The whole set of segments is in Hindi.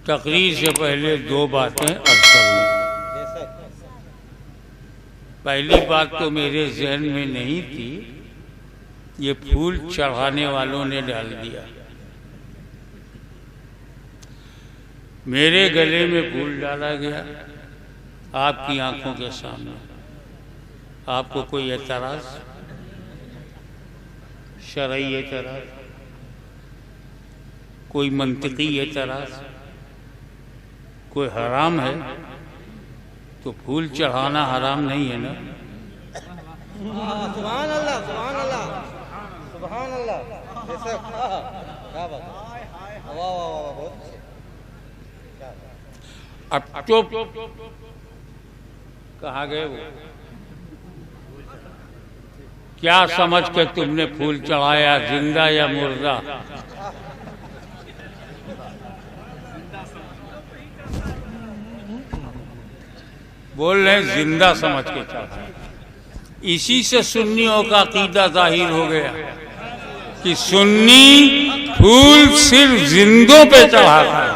तकरीर से पहले दो बातें अर्ज करूँ। पहली बात तो मेरे जहन में नहीं थी, ये फूल चढ़ाने वालों ने डाल दिया। मेरे गले में फूल डाला गया आपकी आंखों के सामने। आपको कोई एतराज, शरई एतराज, कोई मंतिकी एतराज, कोई हराम है तो फूल चढ़ाना हराम नहीं है ना? सुभान अल्लाह, सुभान अल्लाह, सुभान अल्लाह। क्या बात है, वाह वाह वाह, बहुत अच्छे। अब चुप, कहाँ गए वो? क्या समझ के तुमने फूल चढ़ाया, जिंदा या मुर्दा? बोल रहे जिंदा समझ के चढ़ाया। इसी से सुन्नियों का अकीदा जाहिर हो गया कि सुन्नी फूल सिर्फ जिंदों पे चढ़ाता है।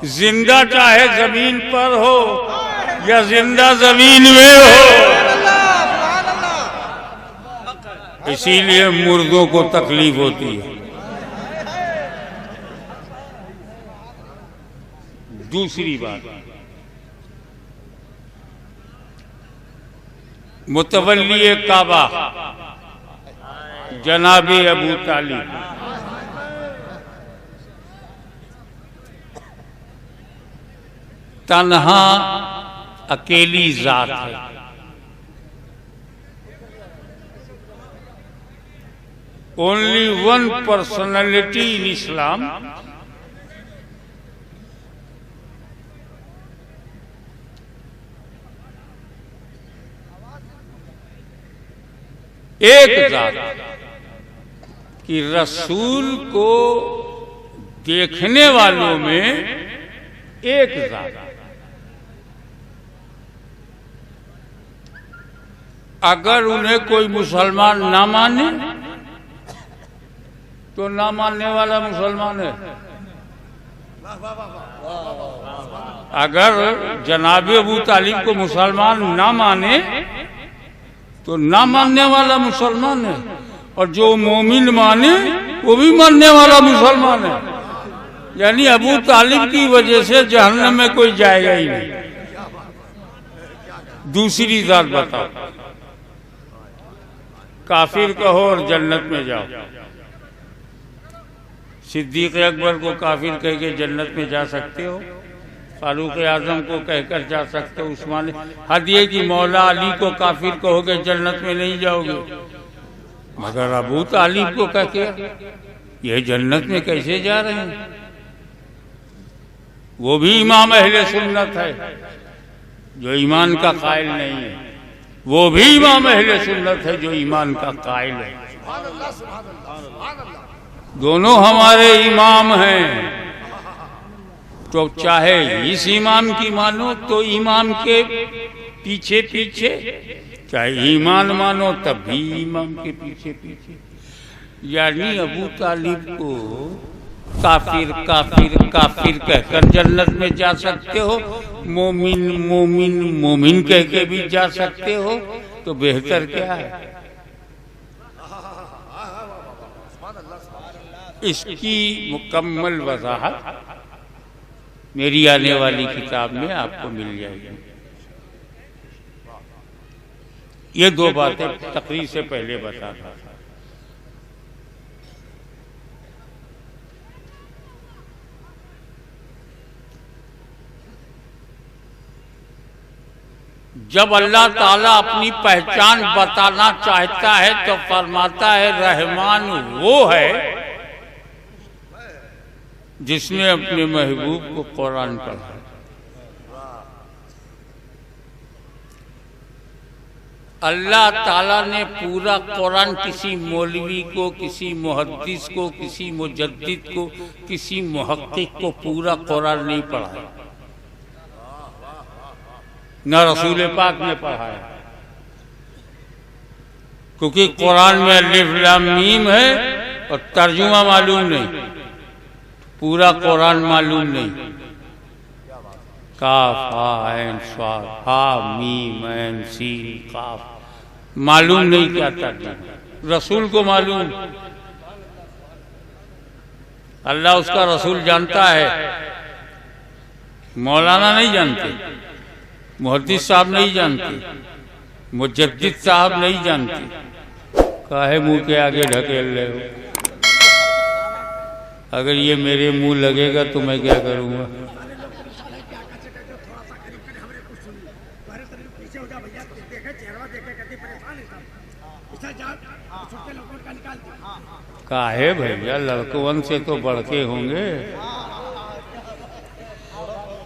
जिंदा चाहे जमीन पर हो या जिंदा जमीन में हो, इसीलिए मुर्दों को तकलीफ होती है। दूसरी बात, मुतवल्ली काबा जनाबे अबू तालिब तन्हा अकेली जात है। ओनली वन पर्सनैलिटी इन इस्लाम। एक जात कि रसूल को देखने वालों में एक जात। अगर उन्हें कोई मुसलमान ना माने तो ना मानने वाला मुसलमान है। अगर जनाब अबू तालिब को मुसलमान ना माने तो ना मानने वाला मुसलमान है, और जो मोमिन माने वो भी मानने वाला मुसलमान है। यानी अबू तालिब की वजह से जहन्नम में कोई जाएगा ही नहीं। दूसरी जात बताओ, काफिर कहो और जन्नत में जाओ। सिद्दीक अकबर को काफिर कह के जन्नत में जा सकते हो, फारूक आजम को कहकर जा सकते हो, उस्मान हद ये कि मौला अली को काफिर कहोगे जन्नत में नहीं जाओगे, मगर अबू तालिब को कह के ये जन्नत में कैसे जा रहे हैं? वो भी इमाम अहले सुन्नत है, जो ईमान का कायल नहीं है। वो भी इमाम अहले सुन्नत है जो ईमान का कायल है। दोनों हमारे इमाम हैं, तो चाहे इस इमाम की मानो तो इमाम के पीछे पीछे, चाहे ईमान मानो तब भी इमाम के पीछे पीछे। यानी अबू तालिब को काफिर काफिर काफिर कहकर जन्नत में जा सकते हो, मोमिन मोमिन मोमिन कह के भी जा सकते हो, तो बेहतर क्या है? इसकी मुकम्मल वजाहत मेरी आने वाली किताब में आपको मिल जाएगी। ये दो बातें तकरीर से पहले बता था। जब अल्लाह ताला अपनी पहचान बताना चाहता है तो फरमाता है रहमान वो है जिसने अपने महबूब को कुरान पढ़ा। अल्लाह ताला ने पूरा कुरान किसी मौलवी को, किसी मुहद्दिस को, किसी मुजद्दिद को, किसी मुहक्किक को पूरा कुरान नहीं पढ़ाया, न रसूल पाक ने पढ़ाया। क्योंकि कुरान में अलिफ लाम मीम है और तर्जुमा मालूम नहीं, पूरा कुरान मालूम नहीं। काफ हा ऐन स्वाद हा मीम ऐन सीन काफ, मालूम नहीं क्या तर्जुमा। रसूल को मालूम, अल्लाह उसका रसूल जानता है, मौलाना नहीं जानते, मुहद्दिस साहब नहीं जानते, मुजद्दिद साहब नहीं जानते। काहे मुंह के आगे ढकेल रहे हो? अगर ये मेरे मुंह लगेगा तो मैं क्या करूंगा? काहे भैया, लड़कों से तो बढ़के होंगे।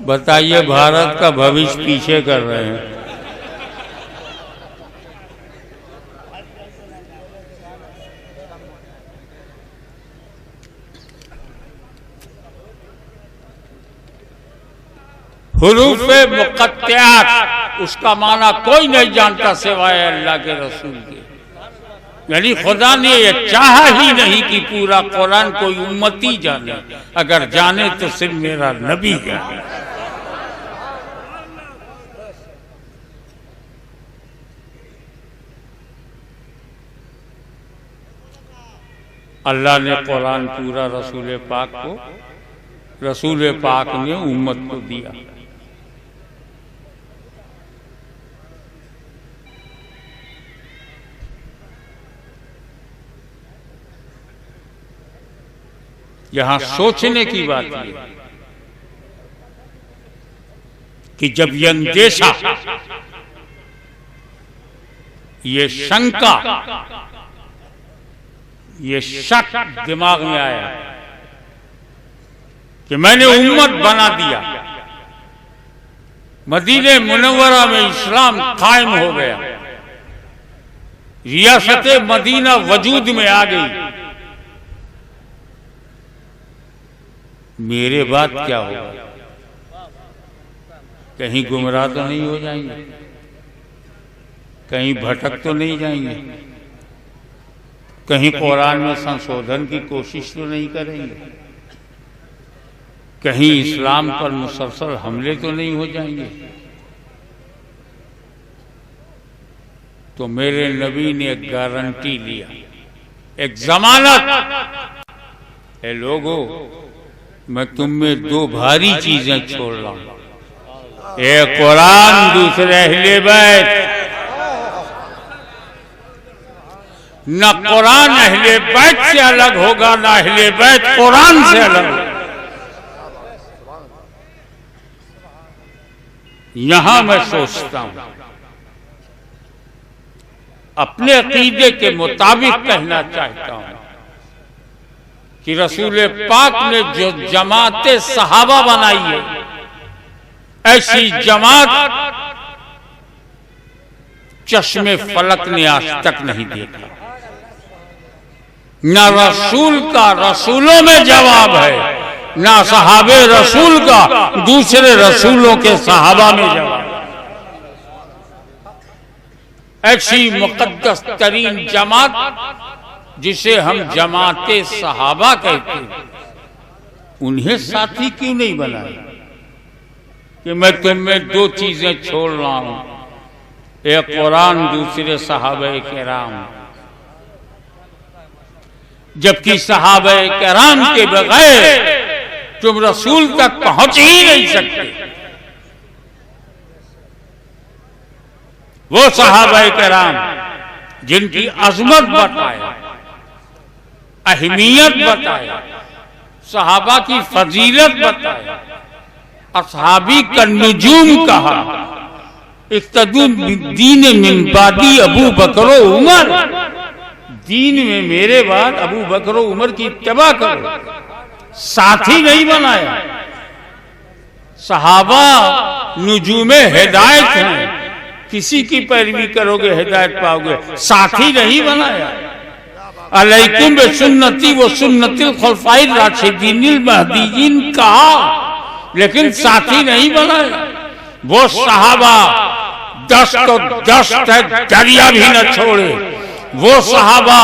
बताइए, भारत का भविष्य पीछे कर रहे हैं। हुरूफ़े मुक़त्तिआत, उसका माना कोई नहीं जानता सिवाय अल्लाह के रसूल के। यानी खुदा ने ये चाहा ही नहीं कि पूरा कुरान कोई उम्मती जाने, अगर जाने तो सिर्फ मेरा नबी जाने। अल्लाह ने कुरान पूरा रसूल पाक को, रसूल पाक ने उम्मत को दिया। यहां सोचने की बात है कि जब ये अंदेशा, ये शंका, ये शक दिमाग में आया कि मैंने उम्मत बना दिया, मदीने मुनव्वरा में इस्लाम कायम हो गया, रियासत मदीना वजूद में आ गई, मेरे बाद क्या होगा? कहीं गुमराह तो नहीं हो जाएंगे? कहीं भटक तो नहीं जाएंगे? कहीं कुरान में संशोधन की कोशिश तो नहीं करेंगे? कहीं इस्लाम पर मुसलसल हमले तो नहीं हो जाएंगे? तो मेरे नबी ने एक गारंटी लिया, एक जमानत है, लोगों मैं तुम में दो भारी चीजें छोड़ रहा हूं, एक कुरान, दूसरे अहले बैत। न कुरान अहले बैत से अलग होगा, न अहले बैत कुरान से अलग होगा। यहां मैं सोचता हूं, अपने अकीदे के मुताबिक कहना चाहता हूं कि रसूल पाक ने जो जमात सहाबा बनाई है, ऐसी जमात चश्मे फलक ने आज तक नहीं देखा। न रसूल का रसूलों में जवाब है, न सहाबे रसूल का दूसरे रसूलों के सहाबा में जवाब। ऐसी मुकद्दस तरीन जमात जिसे हम जमाते सहाबा कहते हैं, उन्हें साथी क्यों नहीं बनाया कि मैं तुम में दो चीजें छोड़ रहा हूं, एक कुरान, दूसरे सहाबे किराम। जबकि सहाबे किराम के बगैर तुम रसूल तक पहुंच ही नहीं सकते। वो सहाबे किराम जिनकी अजमत बताया, अहमियत बताया, सहाबा की फजीलत बताया, असहाबी का नुजूम कहा, इक्तदू दीन मिन बादी अबू बकर उमर, दीन में मेरे बाद अबू बकर उमर की इत्तबा करो, साथी नहीं बनाया। सहाबा नुजूमे हिदायत हैं, किसी की पैरवी करोगे हिदायत पाओगे, साथी नहीं बनाया। अलैकुम बिसुन्नती व सुन्नतिल खुलफाइर राशिदीनिल महदीयीन कहा, लेकिन साथी नहीं बनाया। वो सहाबा 10 तो 10 दरिया भी न छोड़े, वो सहाबा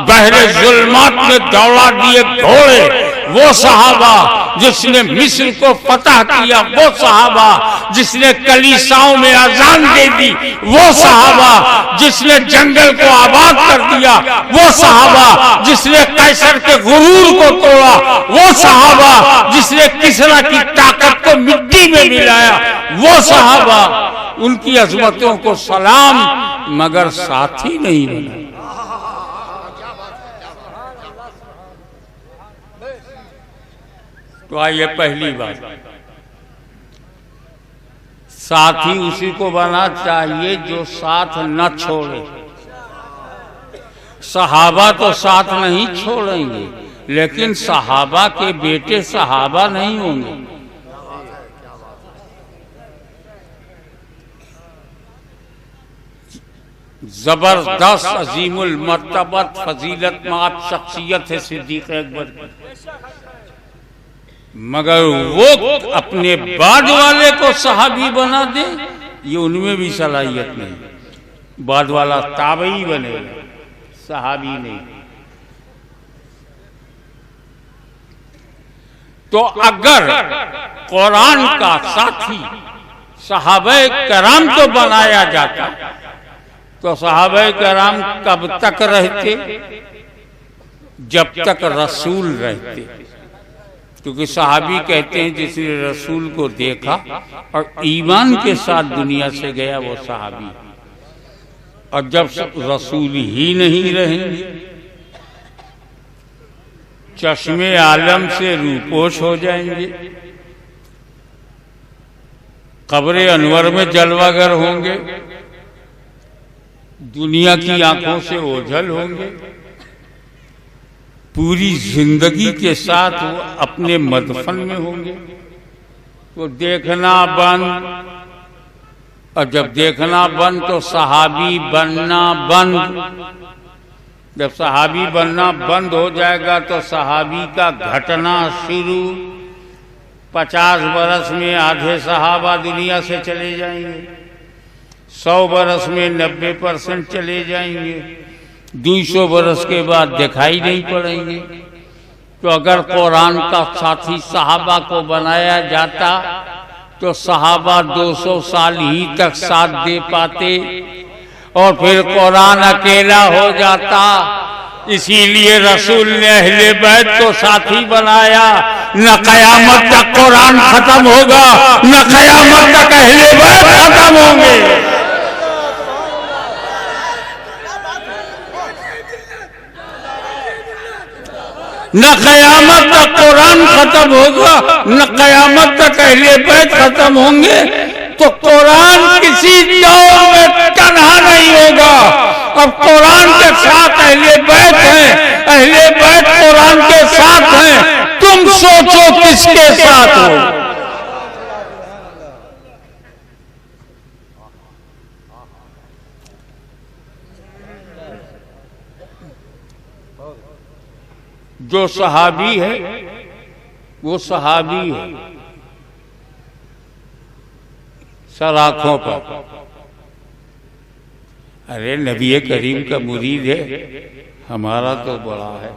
बहरे जुल्मात में दौड़ा दिए घोड़े, वो सहाबा जिसने मिस्र को फतह किया, वो सहाबा जिसने कलीसाओं में अजान दे दी, वो सहाबा जिसने जंगल को आबाद कर दिया, वो सहाबा जिसने कैसर के गुरूर को तोड़ा, वो सहाबा जिसने किसरा की ताकत को मिट्टी में मिलाया, वो सहाबा, उनकी अजमतों को सलाम, मगर साथी नहीं बना। तो आइए पहली बात, साथी उसी को बना चाहिए जो साथ न छोड़े। सहाबा तो साथ नहीं छोड़ेंगे, लेकिन सहाबा के बेटे सहाबा नहीं होंगे। जबरदस्त अजीमुल मर्तबत फजीलत मात शख्सियत है सिद्दीक अकबर की, मगर वो अपने बाद वाले को सहाबी बना दे, ये उनमें भी सलाहियत नहीं। बाद वाला ताबई बनेगा, सहाबी नहीं। तो अगर कुरान का साथी सहाबे कराम तो बनाया जाता, तो सहाबे कराम कब तक रहते? जब तक रसूल रहते, क्योंकि सहाबी कहते हैं जिसने रसूल को देखा और ईमान के साथ दुनिया से गया वो सहाबी। और जब रसूल ही नहीं रहेंगे, चश्मे आलम से रूपोश हो जाएंगे, कब्रे अनवर में जलवागर होंगे, दुनिया की आंखों से ओझल होंगे, पूरी जिंदगी के साथ वो अपने मदफन में होंगे, तो देखना बंद। और जब देखना बंद तो सहाबी बनना बंद। जब सहाबी बनना बंद हो जाएगा तो सहाबी का घटना शुरू। 50 बरस में आधे सहाबा दुनिया से चले जाएंगे, 100 बरस में 90% चले जाएंगे, 200 बरस के बाद दिखाई नहीं पड़ेंगे। तो अगर कुरान का साथी सहाबा को बनाया जाता तो सहाबा 200 साल ही तक साथ दे पाते और फिर कुरान अकेला हो जाता। इसीलिए रसूल ने अहले बैत को साथी बनाया। न कयामत तक कुरान खत्म होगा, न कयामत तक अहले बैत खत्म होंगे। न कयामत तक कुरान खत्म होगा, न कयामत तक अहले बैत खत्म होंगे। तो कुरान किसी दौर में तन्हा नहीं होगा। अब कुरान के साथ अहले बैत हैं, अहले बैत कुरान के साथ हैं। तुम सोचो किसके साथ हो। जो सहाबी है वो सहाबी है सर आंखों पर। अरे नबी करीम का मुरीद है, हमारा तो बड़ा है।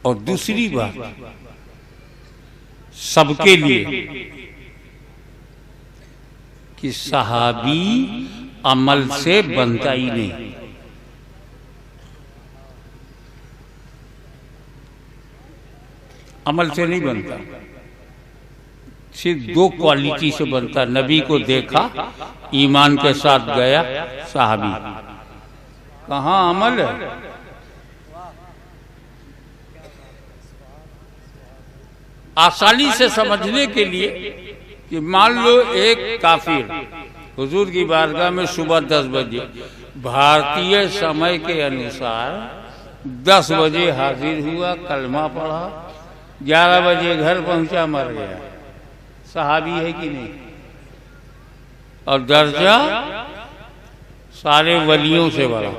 और दूसरी बात, सबके लिए कि सहाबी अमल से बनता ही नहीं। अमल से नहीं बनता, सिर्फ 2 क्वालिटी से बनता। नबी को देखा, ईमान के साथ गया, सहाबी। कहाँ अमल है? आसानी से समझने के लिए कि मान लो एक काफिर हुजूर की बारगाह में सुबह 10 बजे भारतीय समय के अनुसार 10 बजे हाजिर हुआ, कलमा पढ़ा, 11 बजे घर पहुंचा, मर गया। सहाबी है कि नहीं? और दर्जा सारे वलियों से बड़ा,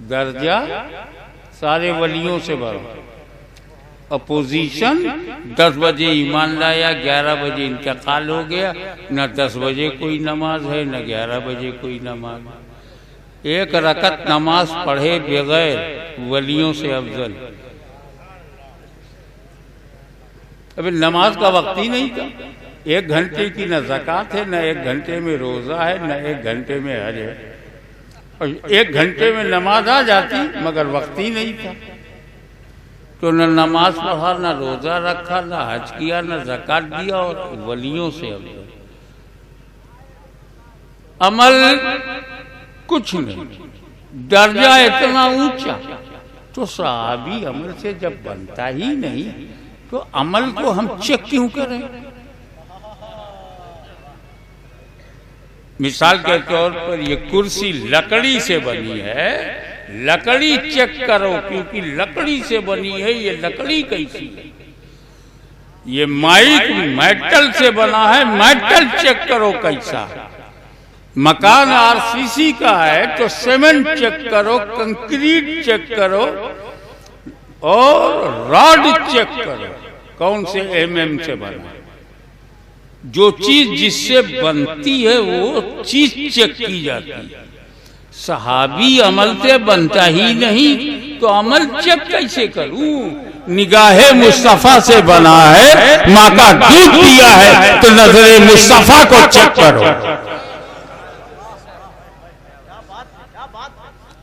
दर्जा सारे वलियों से बड़ा। अपोजिशन 10 बजे ईमान लाया, 11 बजे इंतकाल हो गया। न 10 बजे कोई नमाज है, न 11 बजे कोई नमाज। एक रकत नमाज पढ़े बगैर वलियों से अफजल। अभी नमाज का वक्त ही नहीं था। 1 घंटे की न ज़कात है, न 1 घंटे में रोज़ा है, न 1 घंटे में हज है। और 1 घंटे में नमाज आ जाती, मगर वक्त ही नहीं था। तो न नमाज पढ़ा, न रोज़ा रखा, न हज किया, न ज़कात दिया, और वलियों से अफजल। अमल कुछ नहीं, दर्जा इतना ऊंचा। तो सहाबी अमल से जब बनता ही नहीं, तो अमल को हम चेक क्यों करें? मिसाल के तौर पर ये कुर्सी लकड़ी से बनी है, लकड़ी चेक करो, क्योंकि लकड़ी से बनी है। ये लकड़ी कैसी है? ये माइक मेटल से बना है, मेटल चेक करो कैसा है। मकान आरसीसी का है तो सीमेंट चेक करो, कंक्रीट चेक करो, और रॉड चेक करो कौन से एमएम से बना। जो चीज जिससे बनती है वो चीज चेक की जाती है। सहाबी अमल से बनता ही नहीं, तो अमल चेक कैसे करूं? निगाहे मुस्तफा से बना है, माँ का दूध दिया है, तो नजरे मुस्तफा को चेक करो।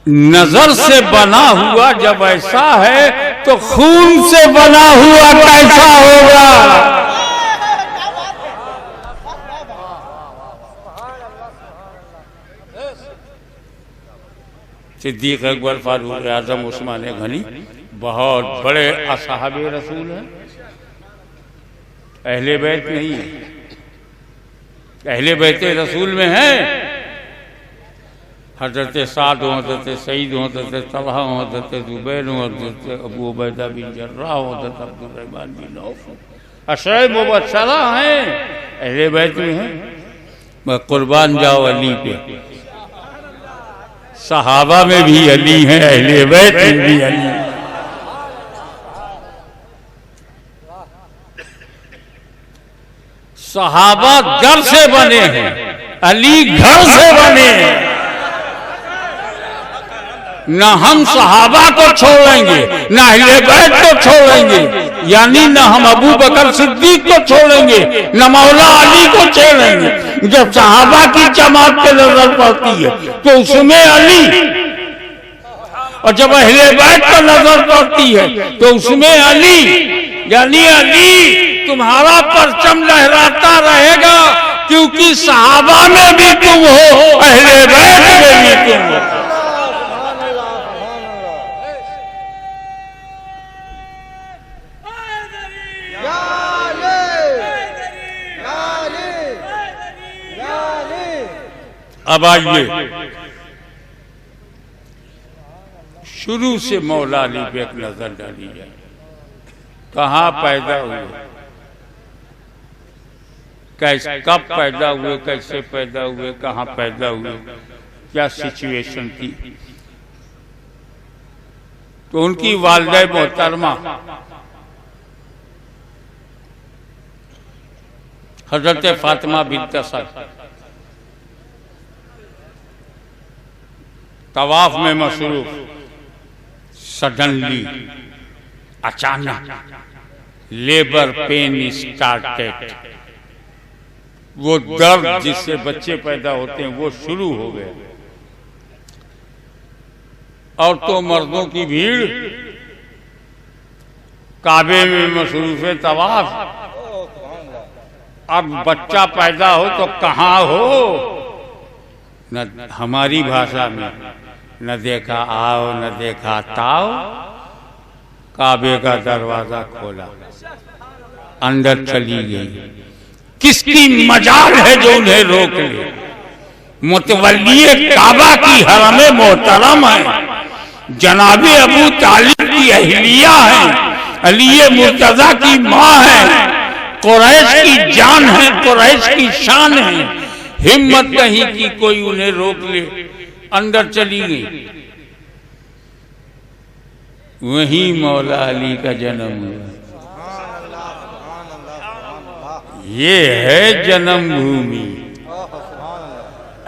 नजर से बना हुआ जब ऐसा है, तो खून से बना हुआ कैसा होगा? सिद्दीक अकबर, फारूक आजम, उस्मान गनी बहुत बड़े असहाबे रसूल हैं। अहले बैत नहीं है, अहले बैत रसूल में है हजरत साद हो, हजरत सईद हो, हजरत तलहा हो, हजरत जुबैर हो, हजरत अबू उबैदा बिन जर्राह हो, हजरत अब्दुर्रहमान बिन औफ। अशरे मुबश्शरा हैं, अहले बैत में हैं। कुर्बान जाओ अली पे। सहाबा में भी अली हैं, अहले बैत में भी अली हैं। सहाबा घर से बने हैं, अली घर से बने हैं। न हम सहाबा को छोड़ेंगे, न अहले बैत को छोड़ेंगे, यानी न हम अबू बकर सिद्दीक को छोड़ेंगे, न मौला अली को छोड़ेंगे। जब सहाबा की जमात पे नजर पड़ती है तो उसमें अली, और जब अहले बैत पर नजर पड़ती है तो उसमें अली, यानी अली तुम्हारा परचम लहराता रहेगा, क्योंकि सहाबा में भी तुम हो, अहले बैत में भी तुम हो। अब आइए शुरू से मौला अली पे एक नजर डाली जाए। कहाँ पैदा हुए, कैसे, कब पैदा हुए, कैसे पैदा हुए, कहाँ पैदा हुए, क्या सिचुएशन थी। तो उनकी वालिदा मोहतरमा हजरत फातिमा बिन्त असद तवाफ में मसरूफ, सडनली अचानक लेबर पेन स्टार्टेड। वो दर्द जिससे बच्चे पैदा होते हैं वो शुरू हो गए। और तो मर्दों की भीड़ काबे में मसरूफ तवाफ। अब बच्चा पैदा हो तो कहाँ हो, न हमारी भाषा में न देखा आओ न देखा ताओ, काबे का दरवाजा खोला, अंदर चली गई। किसकी मजाल है जो उन्हें रोक ले? मुतवल्लिए काबा की हरमे मोहतरम है, जनाबे अबू तालिब की अहलिया है, अली मुर्तजा की माँ है, कुरैश की जान है, कुरैश की शान है। हिम्मत नहीं कि कोई उन्हें रोक ले, अंदर चली गई। वहीं मौला अली का जन्म हुआ। ये है जन्म भूमि,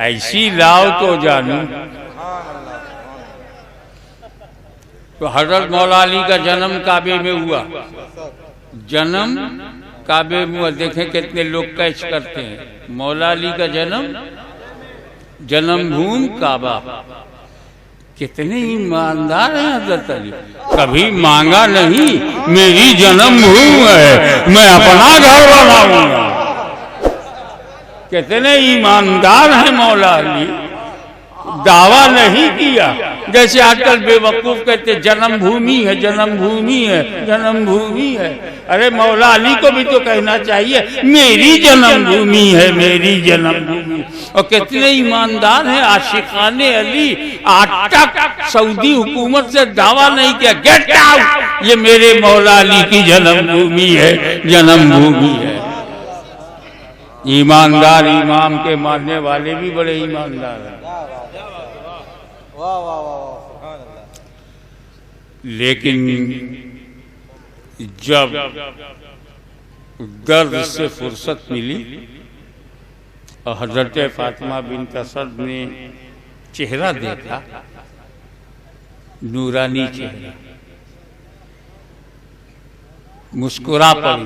ऐसी लाओ तो जानू। तो हजरत मौला अली का जन्म काबे में हुआ, जन्म काबे में हुआ। देखें कितने लोग कैच करते हैं, मौला अली का जन्मभूमि काबा। कितने ईमानदार हैं हजरत अली, कभी मांगा नहीं मेरी जन्मभूमि है, मैं अपना घर बनाऊंगा। कितने ईमानदार हैं मौला अली, दावा नहीं किया। जैसे आजकल बेवकूफ कहते जन्मभूमि है, जन्मभूमि है, जन्मभूमि है। अरे मौला अली को भी तो कहना चाहिए मेरी जन्मभूमि है, मेरी जन्मभूमि। और कितने ईमानदार हैं आशिकाने अली, आज तक सऊदी हुकूमत से दावा नहीं किया गेट आउट, ये मेरे मौला अली की जन्मभूमि है, जन्मभूमि है। ईमानदार इमाम के मानने वाले भी बड़े ईमानदार हैं। वाह वाह वाह सुभान अल्लाह। लेकिन जब दर्द से फुर्सत मिली और हजरत फातिमा बिन्त असद ने चेहरा देखा, नूरानी चेहरा, मुस्कुरा पड़ी।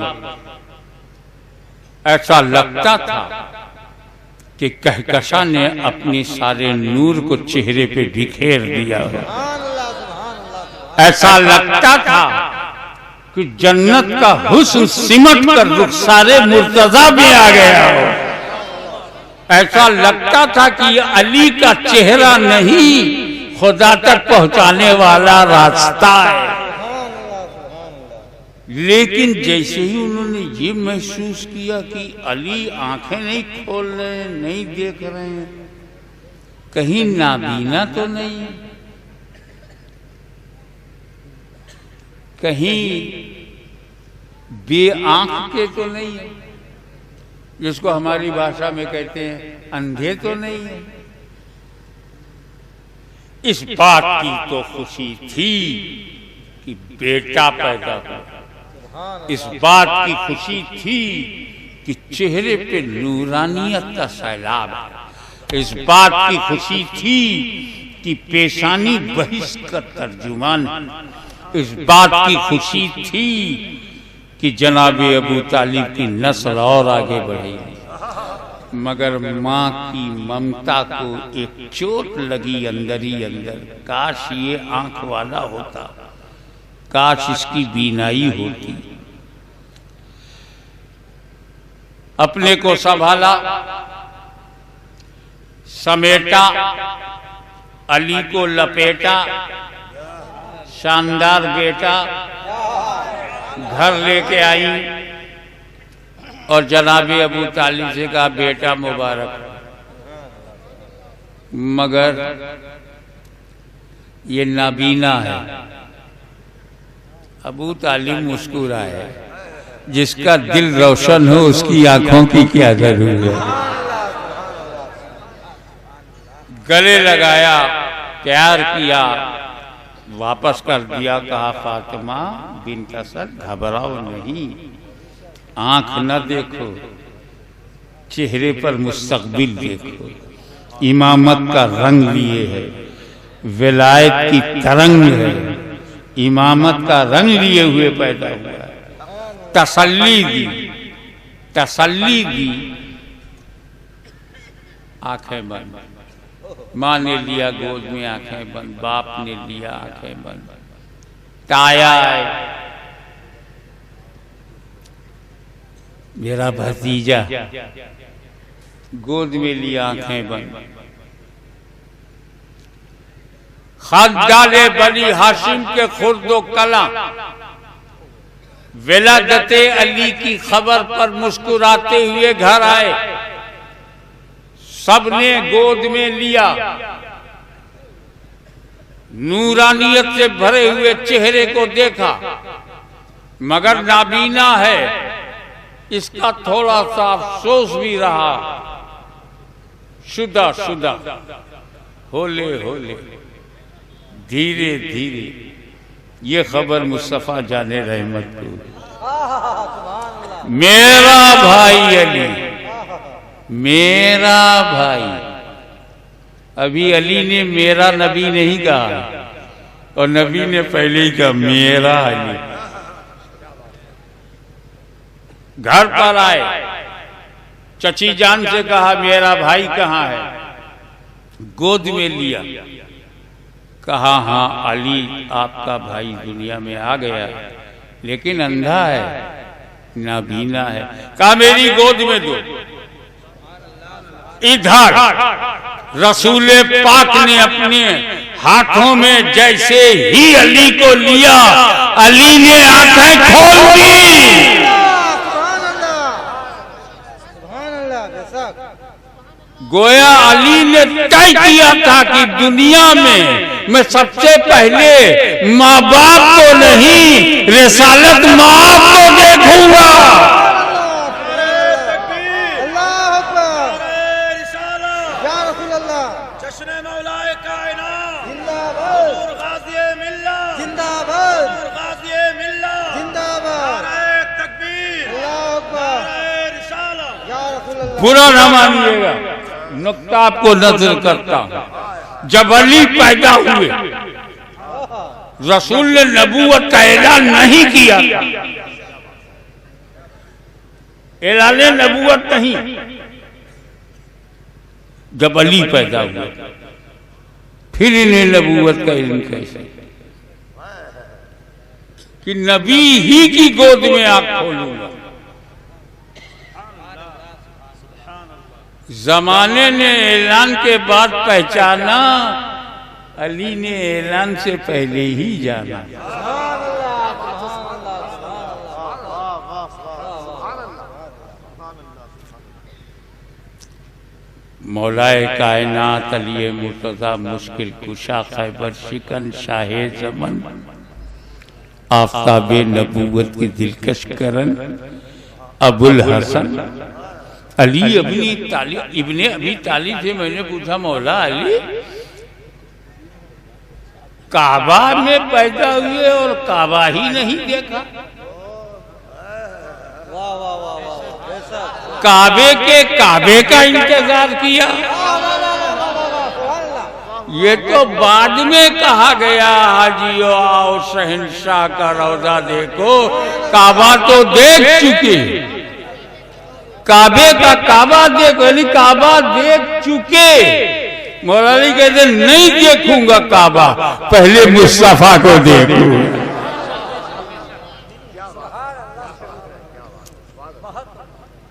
ऐसा लगता था कि कहकशा ने अपने सारे नूर को चेहरे पे बिखेर दिया हो। ऐसा लगता था कि जन्नत का हुस्न सिमट कर रुखसारे मुर्तजा में आ गया हो। ऐसा लगता था कि ये अली का चेहरा नहीं, खुदा तक पहुंचाने वाला रास्ता है। लेकिन जैसे ही उन्होंने ये महसूस किया कि अली आंखें नहीं खोल रहे हैं, नहीं देख रहे हैं, कहीं नाबीना तो नहीं है, कहीं बेआंख के तो नहीं है, जिसको हमारी भाषा में कहते हैं अंधे तो नहीं है। इस बात की तो खुशी थी कि बेटा पैदा हुआ, इस बात की खुशी थी कि चेहरे पे नूरानियत का सैलाब है, इस बात की खुशी थी कि पेशानी बहिश्त का तर्जुमान, इस बात की खुशी थी कि जनाब अबू तालिब की नस्ल और आगे बढ़ेगी। मगर माँ की ममता को एक चोट लगी अंदर ही अंदर। काश ये आंख वाला होता, काश इसकी बीनाई होती। अपने को संभाला, समेटा, अली को लपेटा, शानदार बेटा घर लेके आई और जनाब अबू तालिब से कहा बेटा मुबारक। मगर ये नाबीना है। अबू तालिब मुस्कुराए, जिसका दिल रोशन हो उसकी आंखों की क्या जरूरत है। गले लगाया, प्यार किया, वापस कर दिया। कहा फातिमा बिन्त असद घबराओ नहीं, आंख न देखो, चेहरे पर मुस्तकबिल देखो। इमामत का रंग लिए है, विलायत की तरंग है, इमामत का रंग लिए हुए पैदा हुआ है। तसल्ली दी, तसल्ली दी। आंखें बंद, माँ ने लिया गोद में, आंखें बंद, बाप ने लिया, आंखें बंद, ताया मेरा भतीजा गोद में लिया, आंखें बंद। खत डाले बनी हाशिम के खुर्दो कला, विलादते अली की खबर पर मुस्कुराते हुए घर आए। सबने गोद में लिया, नूरानियत से भरे हुए चेहरे को देखा, मगर नाबीना है, इसका थोड़ा सा अफसोस भी रहा। शुदा शुदा, होले होले, धीरे धीरे ये खबर मुस्तफा जाने रहमत को मेरा भाई अली, मेरा भाई। अभी अली ने मेरा नबी नहीं कहा, और नबी ने पहले ही कहा मेरा अली। घर पर आए, चची जान से कहा मेरा भाई कहाँ है, गोद में लिया, कहा हाँ अली आपका भाई दुनिया में आ गया, लेकिन अंधा है, नाबीना है। कहा मेरी गोद में दो। इधर रसूल पाक ने अपने हाथों में जैसे ही अली को लिया, अली ने आंखें खोल दी। गोया अली ने तय किया था कि दुनिया में मैं सबसे पहले माँ बाप को नहीं, रिसालत माँ को देखूंगा। बुरा न मानिएगा, नुक्ता आपको नजर करता हूं। जब अली पैदा हुए, रसूल ने नबूवत का ऐलान नहीं किया, ऐलान नबूवत नहीं। जब अली पैदा हुए, फिर इन्हें नबूवत का इल्म कैसे कि नबी ही की गोद में आंख खोलूंगा। जमाने ने ऐलान के बाद पहचाना, अली ने ऐलान से पहले ही जाना। मौलाए कायनात अली मुर्तज़ा मुश्किल कुशा खैबर शिकन शाहे ज़मन आफ़ताबे नबूवत की दिलकश करन अबुल हसन अली इब्ने अबी तालिब से मैंने पूछा मौला अली काबा में पैदा हुए और काबा ही नहीं देखा, काबे का इंतजार किया। ये तो बाद में कहा गया हाजियो आओ शहंशाह का रौजा देखो, काबा तो देख चुके, काबे का काबा देखो, अली काबा देख चुके। मौलाना कहते नहीं देखूंगा काबा, पहले मुस्तफा को देखूंगा।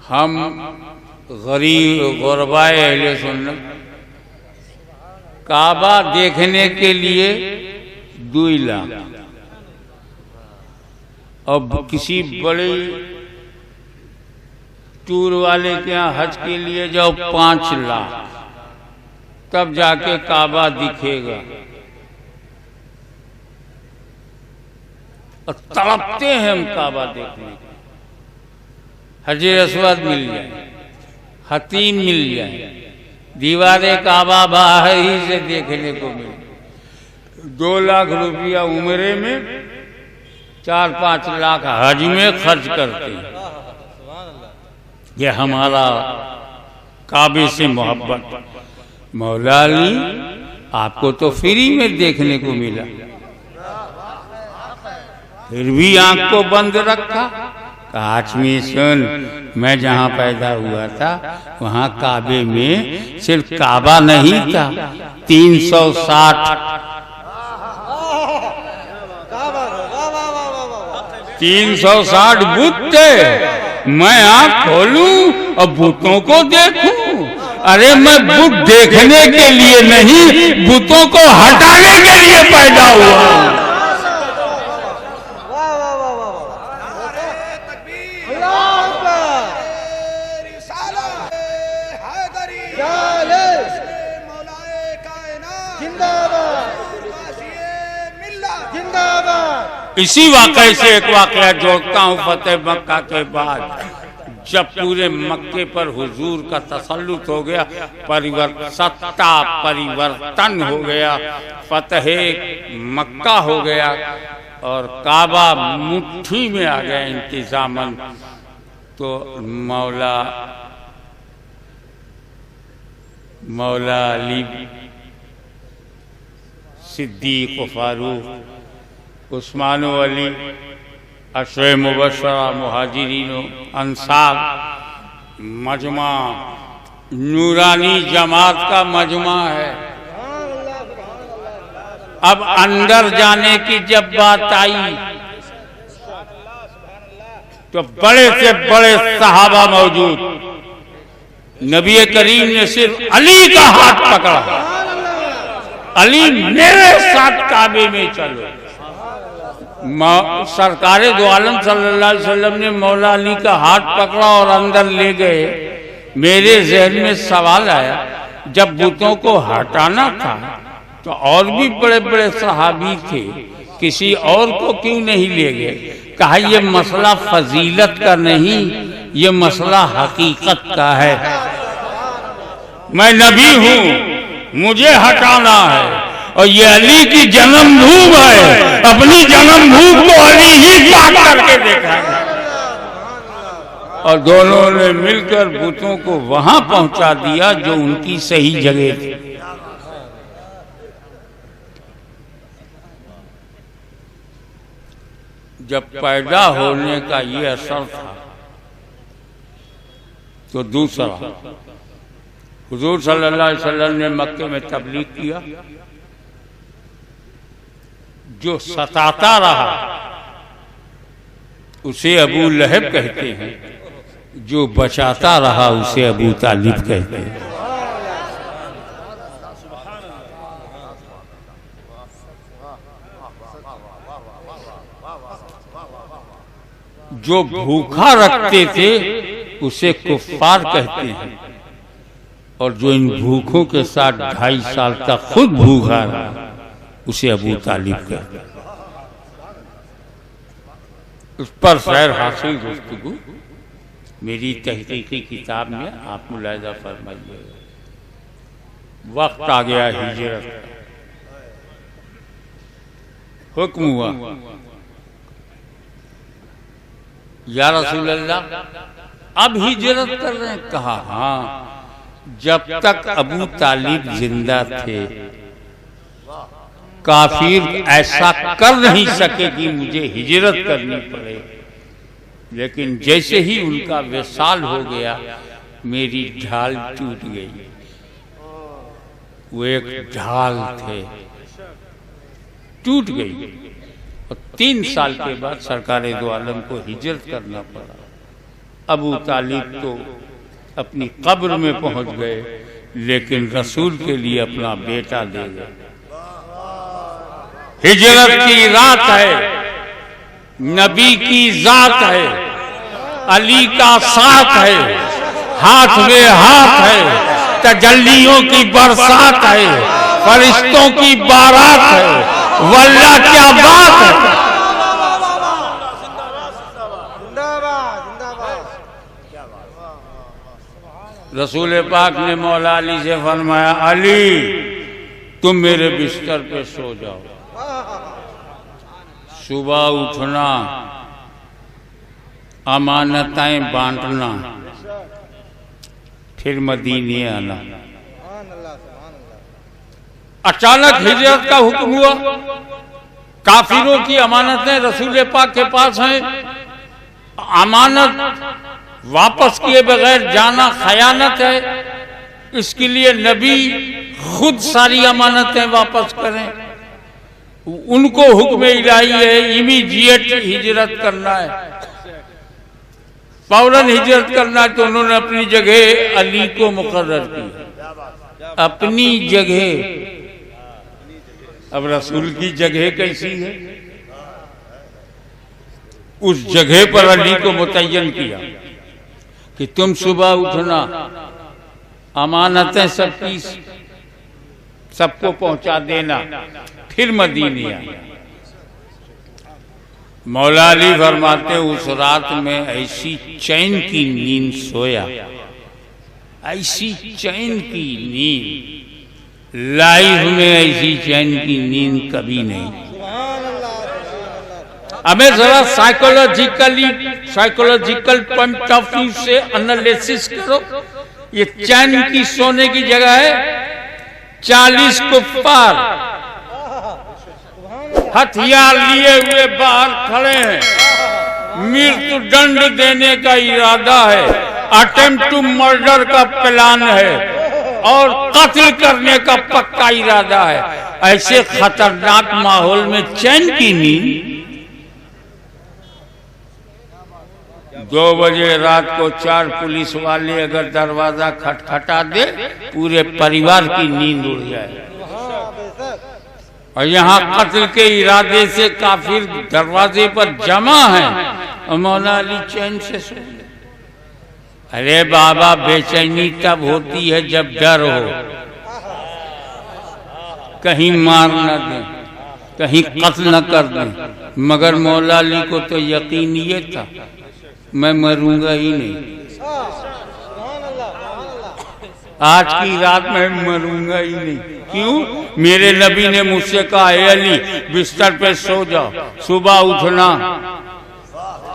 हम गरीब गुरबाए अहले सुन्नत काबा देखने के लिए 2 लाख, अब किसी बड़े टूर वाले के यहाँ हज के लिए जाओ 5 लाख, तब जाके काबा दिखेगा। और तड़पते हैं हम काबा देखने को। हजर अस्वद मिल जाए, हतीम मिल जाए, दीवारे काबा बाहर ही से देखने को मिले। 2 लाख रुपया उम्रे में, 4-5 लाख हज में खर्च करते हैं। ये हमारा काबे से मोहब्बत। मौला अली आपको तो फ्री में देखने को मिला, फिर भी आंख को बंद रखा। काश में सुन, मैं जहाँ पैदा हुआ था वहाँ काबे में सिर्फ काबा नहीं था, 360 बुत थे। मैं आँख खोलूं और बुतों को देखूं? अरे मैं बुत देखने के लिए नहीं, बुतों को हटाने के लिए पैदा हुआ। इसी वाक़े से एक वाक़या जोड़ता हूँ। फतेह मक्का के बाद जब पूरे मक्के पर हुजूर का तसल्लुत हो गया, सत्ता परिवर्तन हो गया, फतेह मक्का हो गया और काबा मुट्ठी में आ गया इंतजामन। तो मौला अली, सिद्दीक, फारूक, उस्मान अली, अशरे मुबशरा, मुहाजिरीन, अंसार, मजमा नूरानी जमात का मजमा है। अब अंदर जाने की जब बात आई तो बड़े से बड़े सहाबा मौजूद। नबी करीम ने सिर्फ अली का हाथ पकड़ा, अली मेरे साथ काबे में चलो। सरकारे दो आलम सल्लल्लाहु अलैहि वसल्लम ने मौला अली का हाथ पकड़ा और अंदर ले गए। मेरे जहन में सवाल आया, जब बुतों को हटाना था तो और भी बड़े बड़े सहाबी थे, किसी और को क्यों नहीं ले गए? कहा ये मसला फजीलत का नहीं, ये मसला हकीकत का है। मैं नबी हूं, मुझे हटाना है, और ये अली की जन्मभूमि है, अपनी जन्मभूमि को अली ही पाक करके देखा है। और दोनों ने मिलकर बुतों को वहां पहुंचा दिया जो उनकी सही जगह थी। जब पैदा होने का ये असर था तो दूसरा, हुजूर सल्लल्लाहु अलैहि वसल्लम ने मक्के में तबलीग किया। जो सताता रहा उसे अबू लहब कहते हैं, जो बचाता रहा उसे अबू तालिब कहते हैं। जो भूखा रखते थे उसे कुफ्फार कहते हैं, और जो इन भूखों के साथ 2.5 साल तक खुद भूखा रहा उसे अबू तालिब कहते हैं। उस पर सैर हासिल गुफ्तगू मेरी तहकीकी किताब में आप मुलाहिजा फरमाइए। वक्त आ गया हिजरत का, हुक्म हुआ, या रसूल अल्लाह अब हिजरत कर रहे हैं? कहा हाँ, जब तक अबू तालिब जिंदा थे काफिर ऐसा कर नहीं सके कि मुझे हिजरत करनी पड़े, लेकिन जैसे ही उनका विसाल हो गया मेरी ढाल टूट गई। वो एक ढाल थे, टूट गई। और 3 साल के बाद सरकारे दो आलम को हिजरत करना पड़ा। अबू तालिब तो अपनी कब्र में पहुंच गए, लेकिन रसूल के लिए अपना बेटा दे गए। हिजरत की रात है, नबी की जात है, अली का साथ है, हाथ में हाथ है, तजल्लियों की बरसात है, फरिश्तों की बारात है। वल्लाह क्या बात है। रसूल पाक ने मौला अली से फरमाया, अली तुम मेरे बिस्तर पे सो जाओ, सुबह उठना, अमानतें बांटना, फिर मदीने आना। अचानक हिजरत का हुक्म हुआ। काफिरों की अमानतें रसूल पाक के पास हैं, अमानत वापस किए बगैर जाना खयानत है। इसके लिए नबी खुद सारी अमानतें वापस करें। उनको हुक्म इलाही है, इमीडिएट हिजरत करना है, फौरन हिजरत करना है। तो उन्होंने अपनी जगह अली को मुकर्रर किया, अपनी जगह। अब रसूल की जगह कैसी है? उस जगह पर अली को मुतय्यन किया कि तुम सुबह उठना, अमानतें सबकी सबको पहुंचा देना, फिर मदीने आना। मौला अली फरमाते उस रात में ऐसी चैन की नींद सोया, ऐसी चैन की नींद, लाइफ में ऐसी चैन की नींद कभी नहीं। हमें जरा साइकोलॉजिकल पॉइंट ऑफ व्यू से एनालिसिस करो। ये चैन की सोने की जगह है। 40 कुफ्फार हथियार लिए हुए बाहर खड़े हैं, मृत्यु दंड देने का इरादा है, अटेम्प्ट टू मर्डर का प्लान है और कत्ल करने का पक्का इरादा है। ऐसे खतरनाक माहौल में चैन की नींद। 2 बजे रात को 4 पुलिस वाले अगर दरवाजा खटखटा दे, पूरे परिवार की नींद उड़ जाए। और यहाँ कत्ल के इरादे से काफिर दरवाजे पर जमा है और मौला अली चैन से सो। अरे बाबा, बेचैनी तब होती है जब डर हो, कहीं मार न दें, कहीं कत्ल न कर दें। मगर मौला अली को तो यकीन ये था, मैं मरूंगा ही नहीं, आज की रात में मरूंगा ही नहीं। क्यों? मेरे नबी ने मुझसे कहा, है अली बिस्तर पे सो जाओ, सुबह उठना,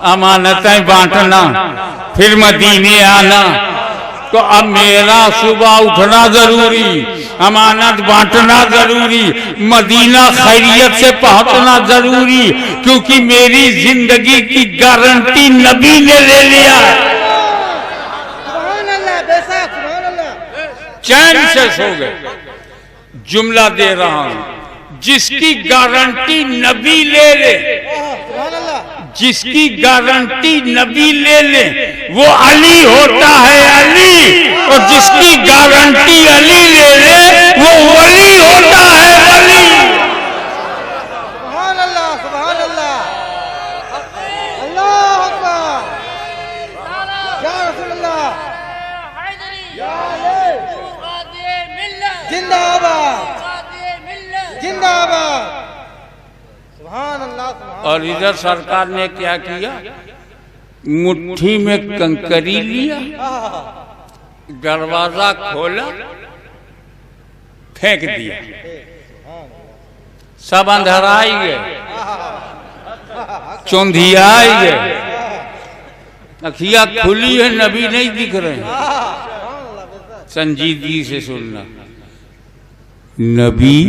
अमानतें बांटना, फिर मदीने आना। तो अब मेरा सुबह उठना जरूरी, अमानत बांटना जरूरी, मदीना खैरियत से पहुंचना जरूरी, क्योंकि मेरी जिंदगी की गारंटी नबी ने ले लिया। चैन से सो गए। जुमला दे रहा हूं, जिसकी गारंटी नबी ले ले, जिसकी गारंटी नबी ले ले, वो अली होता है अली। और जिसकी गारंटी अली ले ले, वो वली होता है वली। सुभान अल्लाह, सुभान अल्लाह, अल्लाह अकबर, या रसूलल्लाह, या अली, जिंदाबाद, जिंदाबाद। सुभान अल्लाह, सुभान। और इधर सरकार ने क्या किया? मुट्ठी में कंकरी लिया, दरवाजा खोला, फेंक दिया, सब अंधराई गए, चौंधियाई गए, अखियां खुली है, नबी नहीं दिख रहे हैं। संजीदगी से सुनना, नबी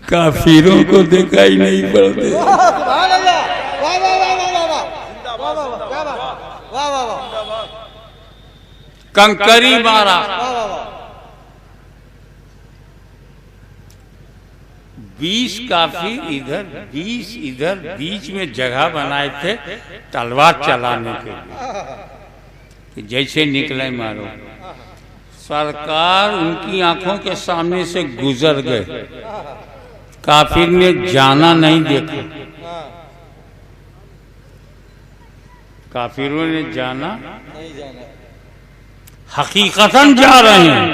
काफिरों को दिखाई नहीं पड़ते। सुभान अल्लाह, वाह वाह वाह वाह वाह वाह वाह वाह, क्या बात, वाह वाह वाह, कंकरी मारा, वाह वाह वाह। 20 काफिर इधर, 20 इधर, बीच में जगह बनाए थे तलवार चलाने के लिए, कि जैसे निकले मारो। सरकार उनकी आंखों के सामने से गुजर गए, काफिर ने जाना नहीं देखा, काफिरों ने जाना नहीं जाना, हकीकतन जा रहे हैं,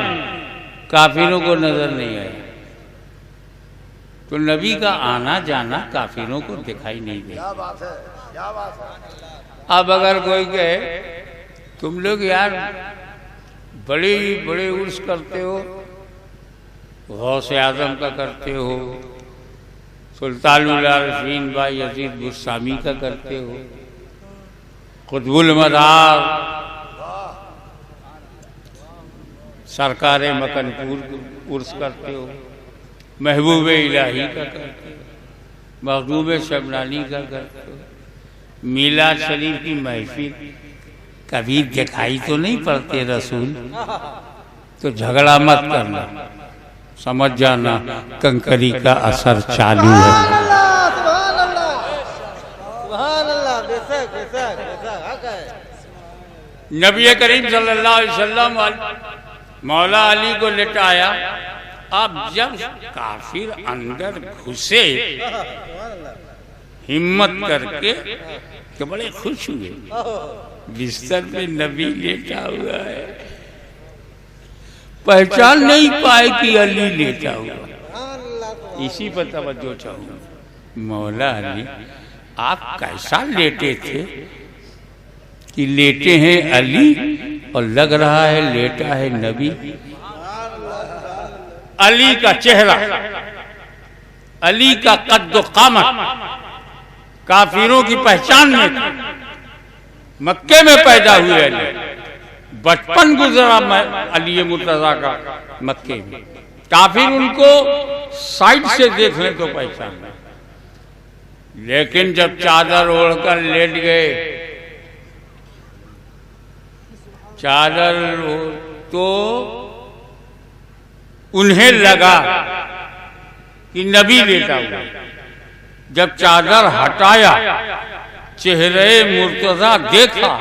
काफिरों को नजर नहीं आया। तो नबी का आना जाना काफिरों को दिखाई नहीं दे। क्या बात है, क्या बात है। अब अगर कोई कहे, तुम लोग यार बड़े बड़े उर्स करते हो, गौसे आजम का करते हो, सुल्तानुल आरिफीन बायजीद बुस्तामी का करते हो, कुतुबुल मदार सरकार मकनपुर उर्स करते हो, महबूब इलाही का करते हो, महबूब शबनानी का करते हो, मीलाद शरीफ की महफिल कभी दिखाई तो नहीं पड़ते रसूल? तो झगड़ा मत करना, समझ जाना कंकरी का असर चालू है। सुभान अल्लाह, सुभान अल्लाह, सुभान अल्लाह, बेशक बेशक बेशक, हक है। नबी करीम सल्लल्लाहु अलैहि वसल्लम मौला अली को लेटाया। अब जब काफिर अंदर घुसे हिम्मत करके, तो बड़े खुश हुए, बिस्तर पे नबी लेटा हुआ है, पहचान नहीं पाए कि अली लेटा हुआ। इसी पर तवज्जो चाहूंगा, मौला अली आप कैसा लेटे थे कि लेटे हैं अली और लग रहा है लेटा है नबी। अली का चेहरा, अली का कद्दो कामत, काफिरों की पहचान में था। मक्के में पैदा हुए अली, बचपन गुजरा अली मुर्तजा का मक्के में। काफिर उनको साइड से देख ले तो पहचान, लेकिन जब चादर ओढ़कर लेट गए, चादर तो उन्हें लगा कि नबी लेटा हुआ। जब चादर हटाया, चेहरे मुर्तजा देखा,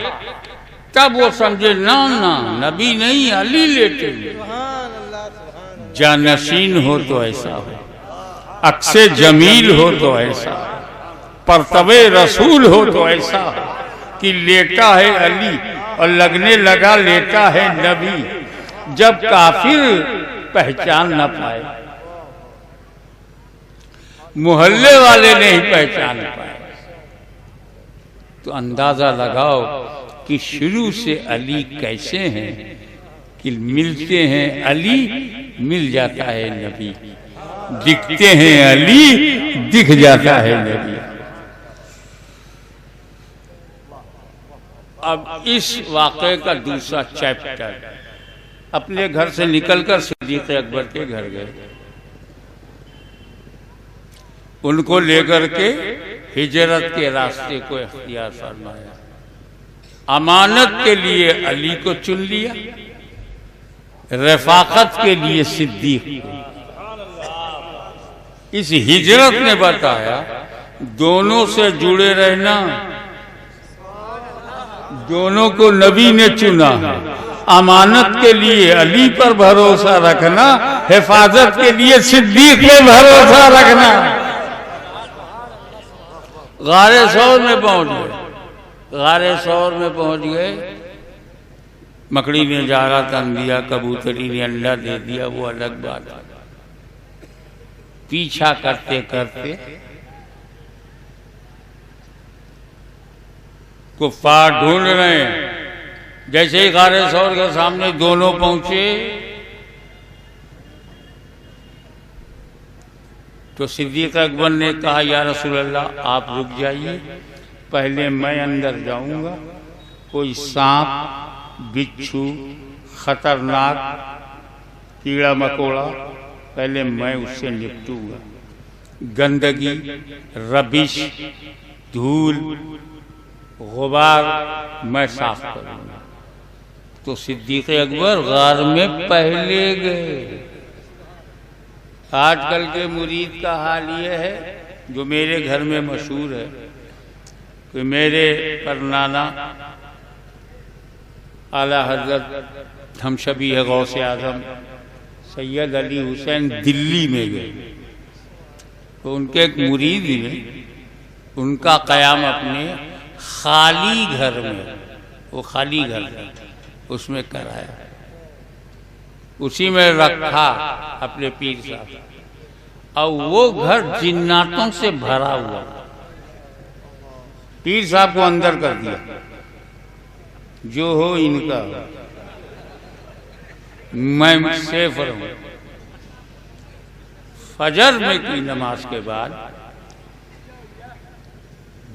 तब वो समझे ना ना नबी नहीं, अली लेटे। जानशीन हो तो ऐसा हो, अक्से जमील हो तो ऐसा, परतबे रसूल हो तो ऐसा हो कि लेटा है अली और लगने लगा लेटा है नबी। जब काफिर पहचान न पाए, मोहल्ले वाले नहीं पहचान पाए, तो अंदाजा लगाओ कि शुरू से अली कैसे हैं कि मिलते हैं अली, मिल जाता है नबी, दिखते हैं अली, दिख जाता है नबी। अब इस वाक़े का दूसरा चैप्टर, अपने घर से निकलकर सिद्दीक़ अकबर के घर गए, उनको लेकर के हिजरत के रास्ते को इख्तियार फरमाया। अमानत के लिए अली को चुन लिया, रफाकत के लिए सिद्दीक को। इस हिजरत ने बताया दोनों से जुड़े रहना, दोनों को नबी ने चुना है। अमानत के लिए अली पर भरोसा रखना, हिफाजत के लिए सिद्दीक पे भरोसा रखना। गारे सौर में पहुंच गए, गारे सौर में पहुंच गए। मकड़ी ने जारा तन दिया, कबूतरी ने अंडा दे दिया, वो अलग बात है। पीछा करते करते कुफ्फार ढूंढ रहे हैं। जैसे ही गारे सौर के सामने दोनों पहुंचे तो सिद्दीक़ अकबर ने कहा, या रसूल अल्लाह आप रुक जाइए, पहले मैं अंदर जाऊंगा। कोई सांप, बिच्छू, खतरनाक कीड़ा मकोड़ा, पहले मैं उससे निपटूंगा। गंदगी, रबिश, धूल, गुबार मैं साफ करूंगा। तो सिद्दीक़ अकबर गार में पहले गए। आजकल के मुरीद का हाल ये है, जो मेरे घर में मशहूर है, कि मेरे परनाना आला हजरत हमशबी है गौसे आजम सैयद अली हुसैन दिल्ली में गए, तो उनके एक मुरीद ने उनका क़याम अपने खाली घर में, वो खाली घर उसमें कराया, उसी में रखा अपने पीर साहब। और वो घर जिन्नातों से भरा हुआ। पीर साहब को अंदर कर दिया, जो हो इनका, मैं सेफ रहूं। फजर में की नमाज के बाद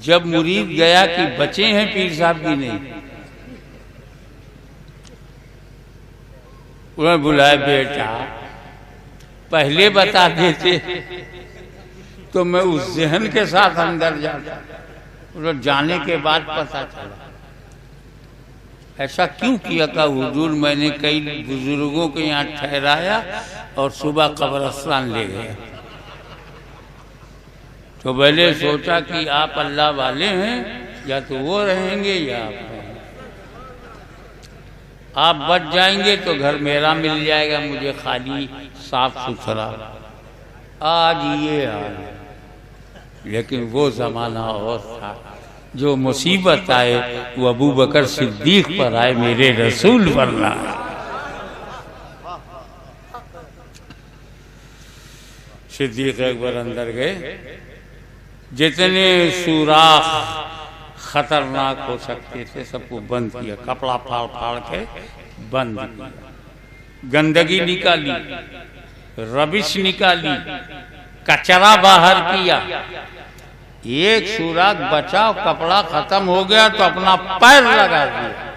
जब मुरीद गया कि बचे हैं पीर साहब की नहीं, उन्होंने बुलाया, बेटा पहले बता देते तो मैं उस जहन के साथ अंदर जाता, उन्होंने जाने के बाद पता चला। ऐसा क्यों किया? का हुजूर मैंने कई बुजुर्गों को यहाँ ठहराया और सुबह कब्रिस्तान ले गया। तो पहले सोचा कि आप अल्लाह वाले हैं, या तो वो रहेंगे या आप रहेंगे। आप बच जाएंगे तो घर मेरा मिल जाएगा, मुझे खाली साफ सुथरा। आज ये हाल है, लेकिन वो जमाना और था। जो मुसीबत आए वो अबू बकर सिद्दीक पर आए, मेरे रसूल पर ना आए। सिद्दीक अकबर अंदर गए, जितने सुराख खतरनाक हो सकते थे सबको बंद किया, कपड़ा फाड़ फाड़ के बंद किया। गंदगी निकाली, रबिश निकाली, कचरा बाहर किया, एक सुराग बचा, कपड़ा खत्म हो गया तो अपना पैर लगा दिया।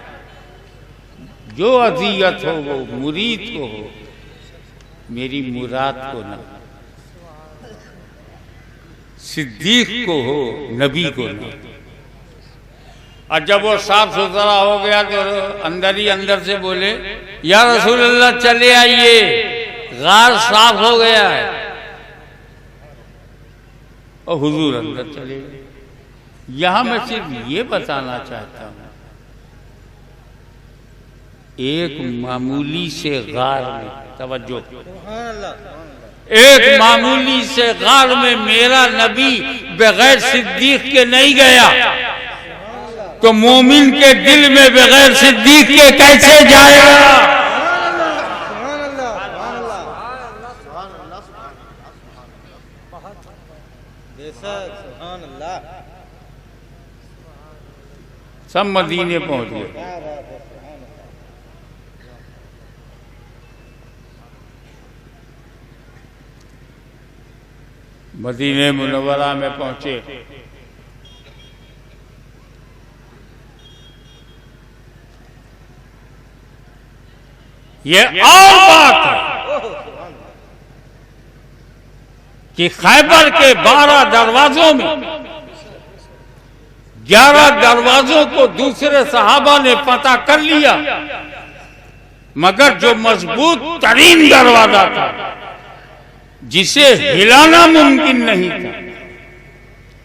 जो अजियत हो वो मुरीद को हो, मेरी मुराद को ना, सिद्दीक को हो, नबी को ना। और जब वो साफ सुथरा हो गया तो अंदर ही अंदर से बोले, या रसूल अल्लाह चले आइए, गार साफ हो गया है। और हुजूर अंदर चले गए। यहां मैं सिर्फ ये बताना चाहता हूं, एक मामूली से गार में, तवज्जो, एक मामूली से गार में मेरा नबी बगैर सिद्दीक के नहीं गया, तो मोमिन के दिल में बगैर सिद्दीक के कैसे जाएगा? सब मदीने पहुंच गए। मदीने मुनव्वरा में पहुंचे। ये और बात है कि खैबर के 12 दरवाजों में 11 दरवाजों को दूसरे सहाबा ने पता कर लिया, मगर जो मजबूत तरीन दरवाजा था, जिसे हिलाना मुमकिन नहीं था,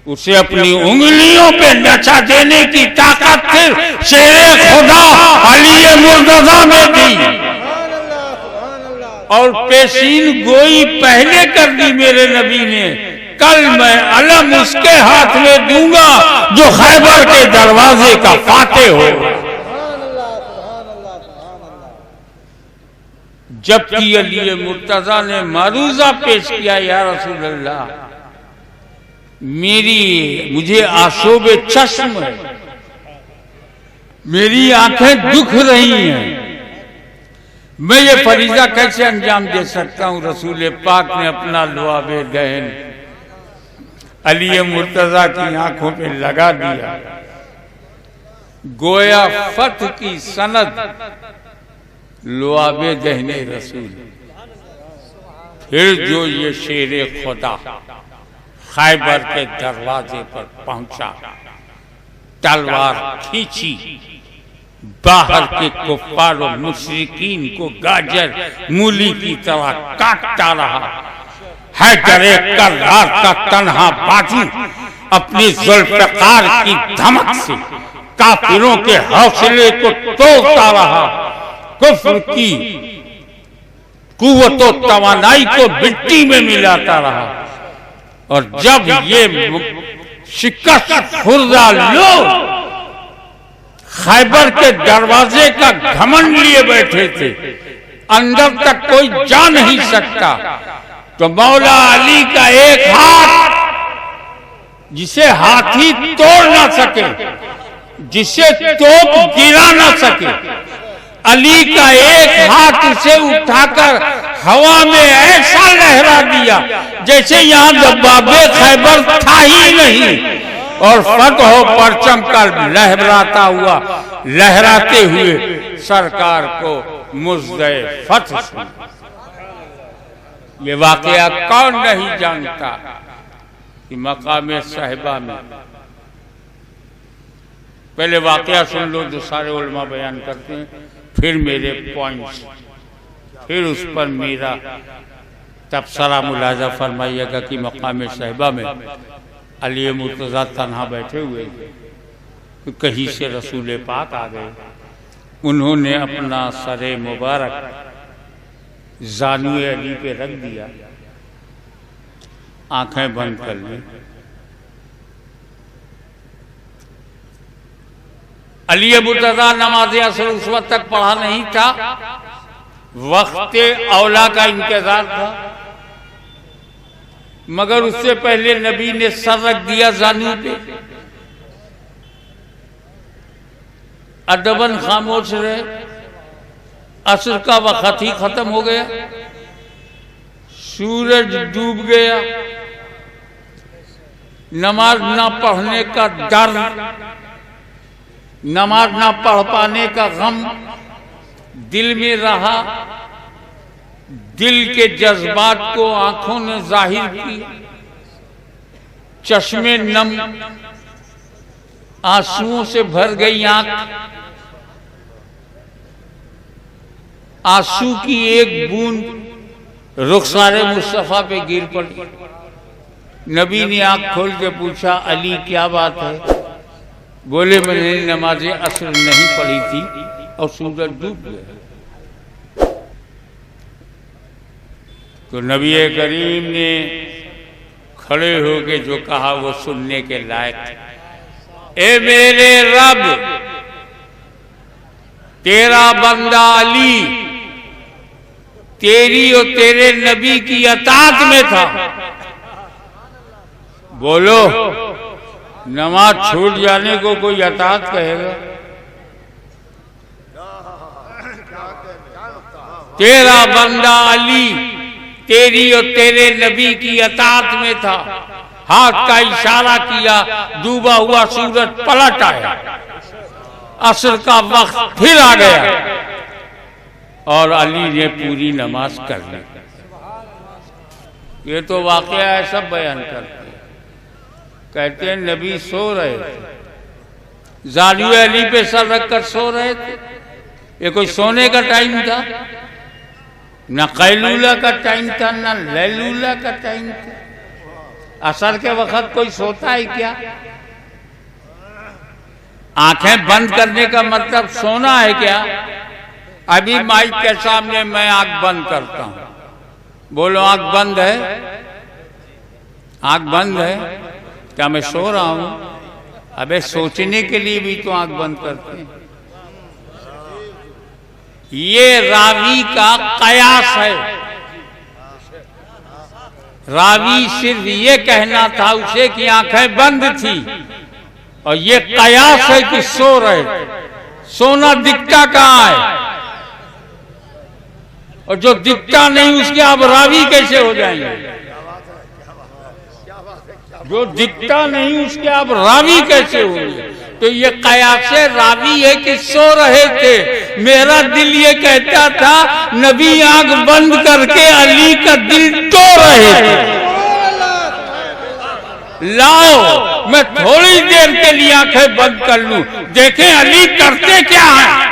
उसे अपनी उंगलियों पे नचा देने की ताकत फिर शेरे खुदा अली मुर्तजा में दी। और पेशीन गोई पहले कर दी मेरे नबी ने, कल मैं अलम उसके हाथ में दूंगा जो खैबर के दरवाजे का फाते हो। जबकि अली मुर्तजा ने मारूजा पेश किया, या रसूल अल्लाह मुझे आशोबे चश्म है, मेरी आंखें दुख रही हैं, मैं ये फरीजा कैसे अंजाम दे सकता हूं? रसूल पाक ने अपना लुआबे दहन अली मुर्तजा की आंखों पे लगा दिया। गोया फत की सनद लुआबे दहने रसूल। फिर जो ये शेरे खुदा खैबर के दरवाजे पर पहुंचा, तलवार खींची, बाहर के कुफ्फार और मुशरिकीन को गाजर मूली की तरह काटता रहा। हैदर कर्रार का तन्हा बाजू अपनी जुल्फ़िकार की धमक से काफिरों के हौसले को तोड़ता रहा, कुफ्र की कुव्वत और तवानाई को मिट्टी में मिलाता रहा। और जब ये शिकस्त खुर्दा लोग खैबर के दरवाजे का घमंड लिए बैठे थे, अंदर तक कोई जा नहीं सकता, तो मौला अली का एक हाथ, जिसे हाथी तोड़ ना सके, जिसे तोप गिरा ना सके, अली का एक हाथ उसे उठाकर हवा में ऐसा लहरा दिया जैसे यहां दबाबे खैबर था ही नहीं। और फतह परचम का लहराता हुआ, लहराते हुए सरकार को मुज्ज़े फतह सुना। ये वाकया कौन नहीं जानता कि मकाम साहिबा में, पहले वाकया सुन लो जो सारे उलमा बयान करते हैं, फिर मेरे पॉइंट्स, फिर उस पर मेरा तबसरा मुलाजा फरमाइएगा कि मकाम साहिबा में अली मुर्तजा तन्हा बैठे हुए थे, तो कहीं से रसूल पाक आ गए। उन्होंने अपना सरे मुबारक जानुए अली पे रख दिया, आंखें बंद कर ली। अली मुर्तजा नमाज असर उस वक्त तक पढ़ा नहीं था, वक्त औला का इंतजार था, मगर उससे पहले नबी ने सर रख दिया जानु पे। अदबन खामोश रहे, असर का वक्त ही खत्म हो गया, सूरज डूब गया, नमाज ना पढ़ने का डर, नमाज ना पढ़ पाने का गम दिल में रहा। दिल के जज्बात को आंखों ने जाहिर किया, चश्मे नम, आंसुओं से भर गई आंख। आंसू की एक बूंद रुखसारे मुस्तफा पे गिर पड़ी। नबी ने आंख खोल के पूछा, अली क्या बात है? बोले, मैंने नमाज असर नहीं पढ़ी थी और सूरज डूब गया। तो नबी करीम ने खड़े होके जो कहा वो सुनने के लायक। ए मेरे रब, तेरा बंदा अली तेरी और तेरे नबी की अताअत में था। बोलो, नमाज छूट जाने को कोई अताअत कहेगा? तेरा बंदा अली तेरी और तेरे नबी की अताअत में था। हाथ का इशारा किया, डूबा हुआ सूरज पलट आया, असर का वक्त फिर आ गया और अली ने पूरी नमाज कर ली। ये तो वाकया है, सब बयान करते हैं। कहते हैं नबी सो रहे थे, जालियो अली पे सर रखकर सो रहे थे। ये कोई सोने का टाइम था? न कैलूला का टाइम था, न लैलूला का टाइम था। असर के वक्त कोई सोता है क्या? आंखें बंद करने का मतलब सोना है क्या? अभी माइक के सामने मैं आंख बंद करता हूं, बोलो आंख बंद है? आंख बंद है? क्या मैं सो रहा हूं? अबे सोचने के लिए भी तो आंख बंद करते हैं। ये रावी का कयास है। रावी सिर्फ ये कहना था उसे कि आंखें बंद थी, और ये कयास है कि सो रहे। सोना दिखता कहाँ है? और जो दिखता नहीं उसके आप रावी कैसे हो जाएंगे? जो दिखता नहीं उसके आप रावी कैसे होंगे? तो ये कयासे रावी है कि सो रहे थे। मेरा दिल ये कहता था नबी आंख बंद करके अली का दिल टो रहे थे। लाओ मैं थोड़ी देर के लिए आंखें बंद कर लूं, देखें अली करते क्या है।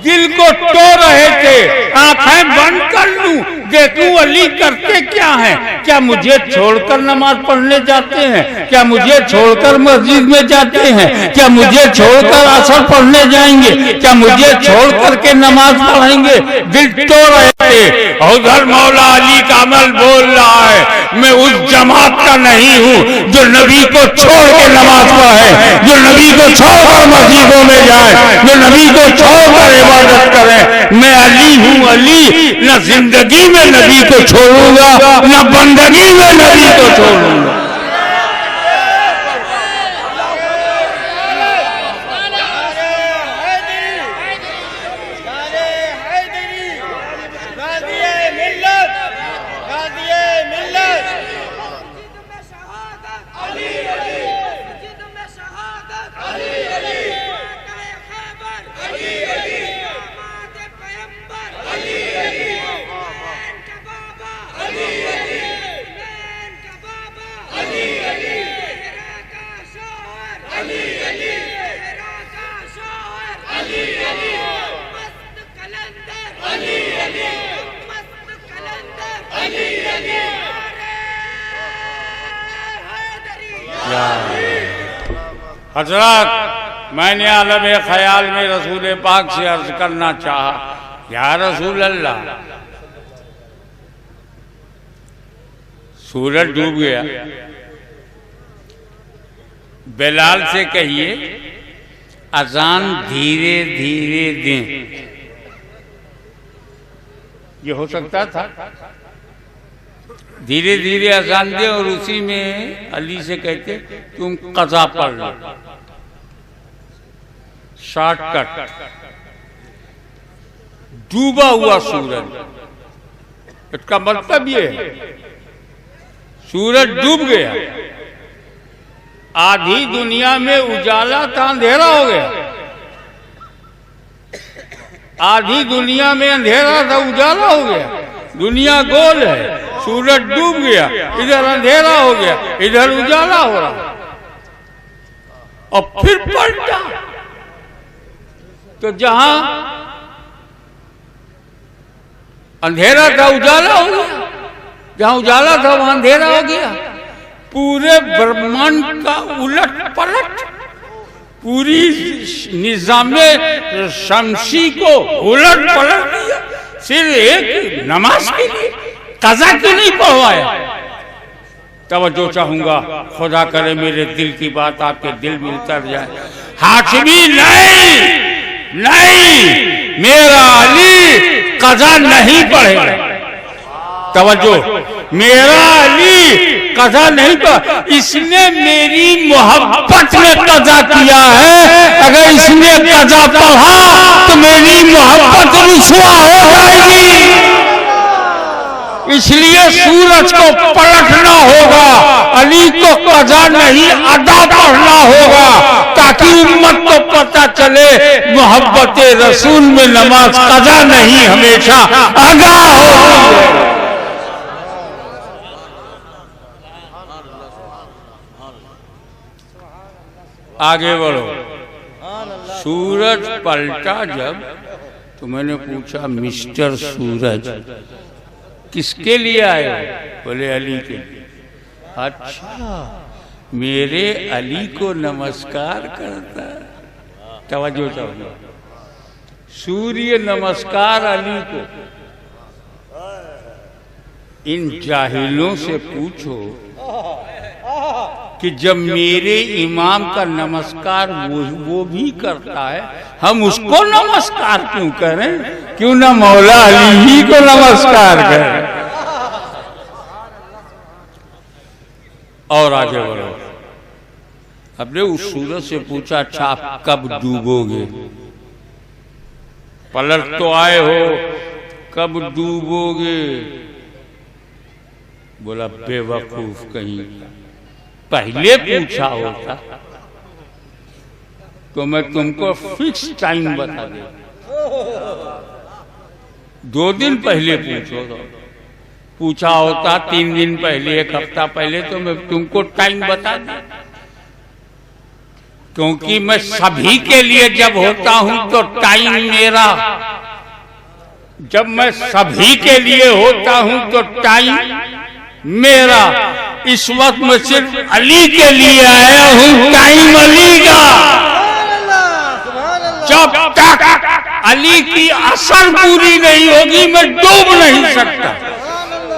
दिल को टो रहे थे, आंखें बंद कर लूं, देखूं अली करते क्या हैं। क्या मुझे छोड़कर नमाज पढ़ने जाते हैं? क्या मुझे छोड़कर मस्जिद में जाते हैं? क्या मुझे छोड़कर असर पढ़ने जाएंगे? क्या मुझे छोड़ करके नमाज पढ़ेंगे? दिल टो रहे थे। और उधर मौला अली का अमल बोल रहा है, मैं उस जमात का नहीं हूँ जो नबी को छोड़ के नमाज पढ़े, जो नबी को छोड़कर मस्जिदों में जाए, जो नबी को छोड़कर इबादत करें। मैं अली हूँ, अली। न जिंदगी में नबी को छोड़ूंगा, न बंदगी में नबी को छोड़ूंगा। हजरत, मैंने आलम ख्याल में रसूल पाक से अर्ज करना चाहा, या रसूल अल्लाह, सूरज डूब गया, बिलाल से कहिए अजान धीरे धीरे दें। ये हो सकता था, धीरे धीरे अजान दे और उसी में अली से कहते तुम कज़ा पढ़ लो, शॉर्टकट। डूबा हुआ सूरज, इसका मतलब ये है सूरज डूब गया, आधी दुनिया में उजाला था, अंधेरा हो गया। आधी दुनिया में अंधेरा था, उजाला हो गया। दुनिया गोल है, सूरज डूब गया, इधर अंधेरा हो गया, इधर उजाला हो रहा, और फिर पलटा तो जहां अंधेरा था उजाला हो गया, जहां उजाला था वहां अंधेरा हो गया। पूरे ब्रह्मांड का उलट पलट, पूरी निजामे शमसी को उलट पलट दिया। सिर्फ एक नमाज के लिए कज़ा क्यों नहीं पढ़वाया? तवज्जो चाहूंगा, खुदा करे मेरे दिल की बात आपके दिल में उतर जाए। हाशमी नहीं, मेरा अली कज़ा नहीं पढ़ेगा। तवज्जो, मेरा अली कज़ा नहीं पढ़, इसने मेरी मोहब्बत में कज़ा किया है। अगर इसने कज़ा पढ़ा तो मेरी मोहब्बत रुसवा हो जाएगी। इसलिए सूरज को पलटना होगा, अली को कज़ा नहीं अदा पढ़ना होगा, ताकि उम्मत को पता चले मोहब्बत रसूल में नमाज कज़ा नहीं, हमेशा अदा हो। आगे बढ़ो। सूरज पलटा जब, तो मैंने पूछा मिस्टर सूरज किसके लिए आए हो? बोले अली के लिए। अच्छा, मेरे अली को नमस्कार करता। तवज्जो चाहिए, सूर्य नमस्कार अली को। इन जाहिलों से पूछो कि जब मेरे इमाम का नमस्कार वो भी करता है, हम उसको नमस्कार क्यों करें? क्यों ना मौला अली ही को नमस्कार करें? और आगे बढ़ो। अपने उस सूरज से पूछा, अच्छा आप कब डूबोगे? पलट तो आए हो, कब डूबोगे? बोला बेवकूफ कहीं, पहले पूछा होता तो मैं तुमको फिक्स टाइम बता दे। 2 दिन पहले पूछा होता, 3 दिन पहले, 1 हफ्ता पहले, तो मैं तुमको टाइम बता दे। क्योंकि मैं सभी के लिए जब होता हूं तो टाइम मेरा, जब मैं सभी के लिए होता हूं तो टाइम मेरा। इस वक्त मैं सिर्फ अली के लिए आया हूं, टाइम अली का। जब तक अली की असर पूरी नहीं होगी मैं डूब नहीं सकता।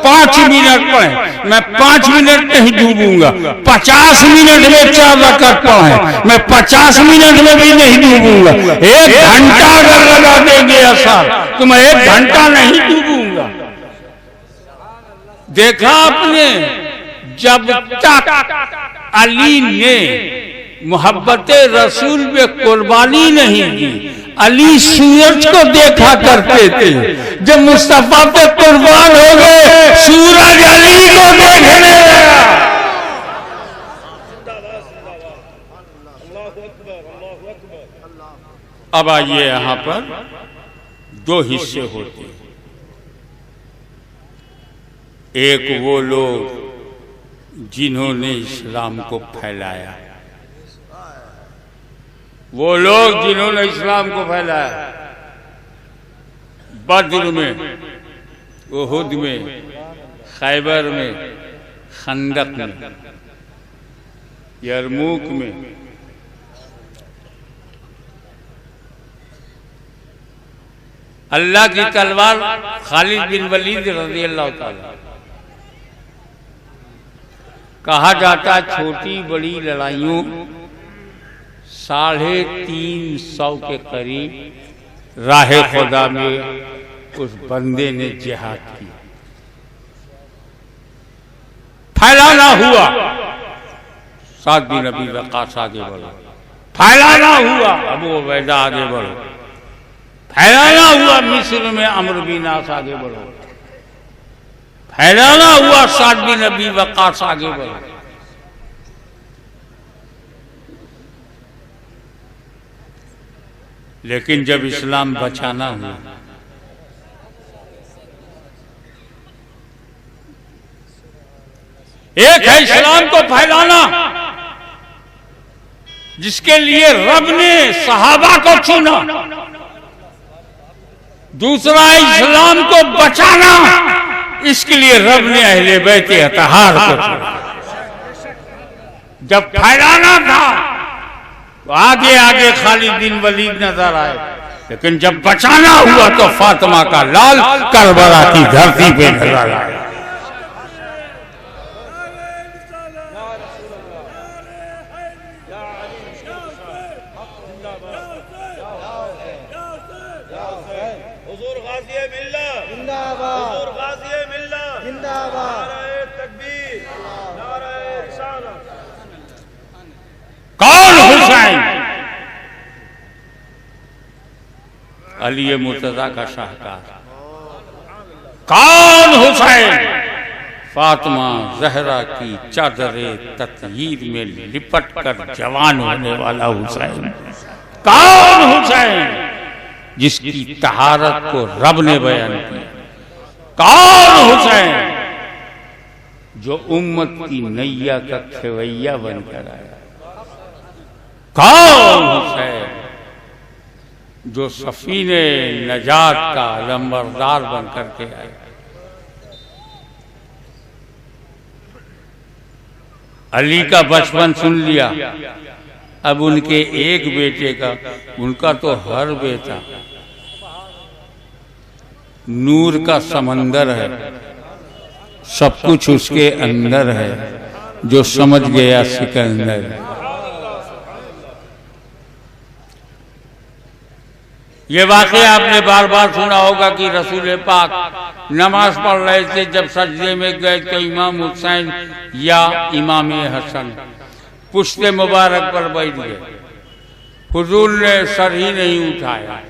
5 मिनट पढ़े, मैं 5 मिनट नहीं डूबूंगा। 50 मिनट में 4 रकात पढ़े, मैं 50 मिनट में भी नहीं डूबूंगा। 1 घंटा अगर लगा देंगे असर तो मैं 1 घंटा नहीं डूबूंगा। देखा आपने, जब तक अली ने मोहब्बत रसूल में कुर्बानी नहीं की, अली सूरज को देखा करते थे। जब मुस्तफा पे कुर्बान हो गए, सूरज अली को देखने लगा। अब आइए, यहां पर 2 हिस्से होते हैं। एक वो लोग जिन्होंने इस्लाम को फैलाया, वो लोग जिन्होंने इस्लाम को फैलाया। बद्र में, उहुद में, खैबर में, खंदक में, यरमूक में, अल्लाह की तलवार खालिद बिन वलीद रज़ियल्लाहु ताला। कहा जाता छोटी बड़ी लड़ाइयों 350 के करीब राहे खुदा में उस बंदे ने जिहाद की। फैलाना हुआ, साद बिन अबी वक़ास आगे बढ़ो। फैलाना हुआ, अबू उबैदा आगे बढ़ो। फैलाना हुआ, मिस्र में अम्र बिन आस आगे बढ़ो। फैलाना हुआ, साथ भी नबी वक़ास आगे बढ़े। लेकिन जब इस्लाम बचाना हुआ, एक है इस्लाम को फैलाना, जिसके लिए रब ने सहाबा को चुना। दूसरा है इस्लाम को बचाना, इसके लिए रब ने अहले बैत अतहार को चुना। जब फैलाना था तो आगे आगे खालिद बिन वलीद नजर आए, लेकिन जब बचाना हुआ तो फातिमा का लाल करबला की धरती पे नजर आया। हुजूर गाज़ी मिल्लत जिंदाबाद, हुजूर गाज़ी मिल्लत जिंदाबाद। नारे तकबीर, नारे रिसालत। कौन हुसैन? अली मुर्तजा का शाहकार। कौन हुसैन? फातिमा ज़हरा की चादरे ततहीर में लिपट कर जवान होने वाला हुसैन। कौन हुसैन? जिसकी तहारत को रब ने बयान किया। कौन हुसैन? जो उम्मत की नैया का खेवैया बनकर आया। कौन हुसैन? जो सफीने नजात का लंबरदार बनकर के आया। अली का बचपन सुन लिया, अब उनके एक बेटे का, उनका तो हर बेटा नूर का समंदर है, सब कुछ उसके अंदर है, जो समझ गया सिकंदर। ये वाकया आपने बार बार सुना होगा कि रसूल पाक नमाज पढ़ रहे थे, जब सजदे में गए तो इमाम हुसैन या इमाम हसन पुश्ते मुबारक पर बैठ गए। हुजूर ने सर ही नहीं उठाया।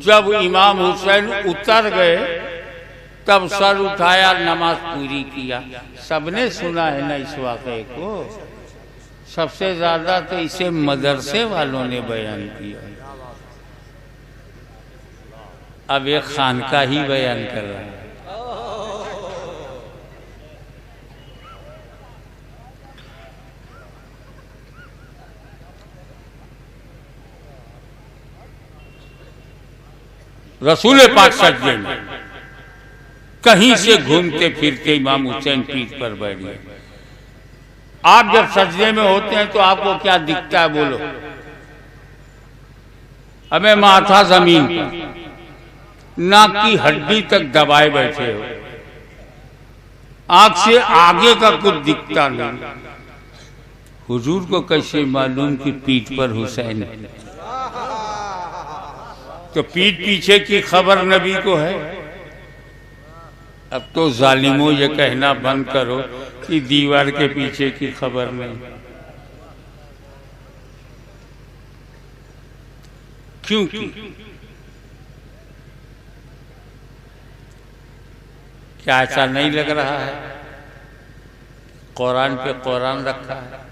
जब इमाम हुसैन उतर गए तब सर उठाया, नमाज पूरी किया। सबने सुना है ना इस वाक़े को, सबसे ज्यादा तो इसे मदरसे वालों ने बयान किया। अब एक खानका ही बयान कर रहा है। रसूल पाक सजदे में कहीं से घूमते फिरते इमाम हुसैन पीठ पर बैठ गए। आप जब सजदे में होते हैं तो आपको क्या दिखता है बोलो? हमें माथा जमीन पर, नाक की हड्डी तक दबाए बैठे हो, आंख से आगे का कुछ दिखता नहीं। हुजूर को कैसे मालूम कि पीठ पर हुसैन है? तो पीठ पीछे की खबर नबी को है। अब तो जालिमों ये कहना बंद करो कि दीवार के पीछे की खबर नहीं। क्योंकि क्या ऐसा नहीं लग रहा है? कुरान पे कुरान रखा है।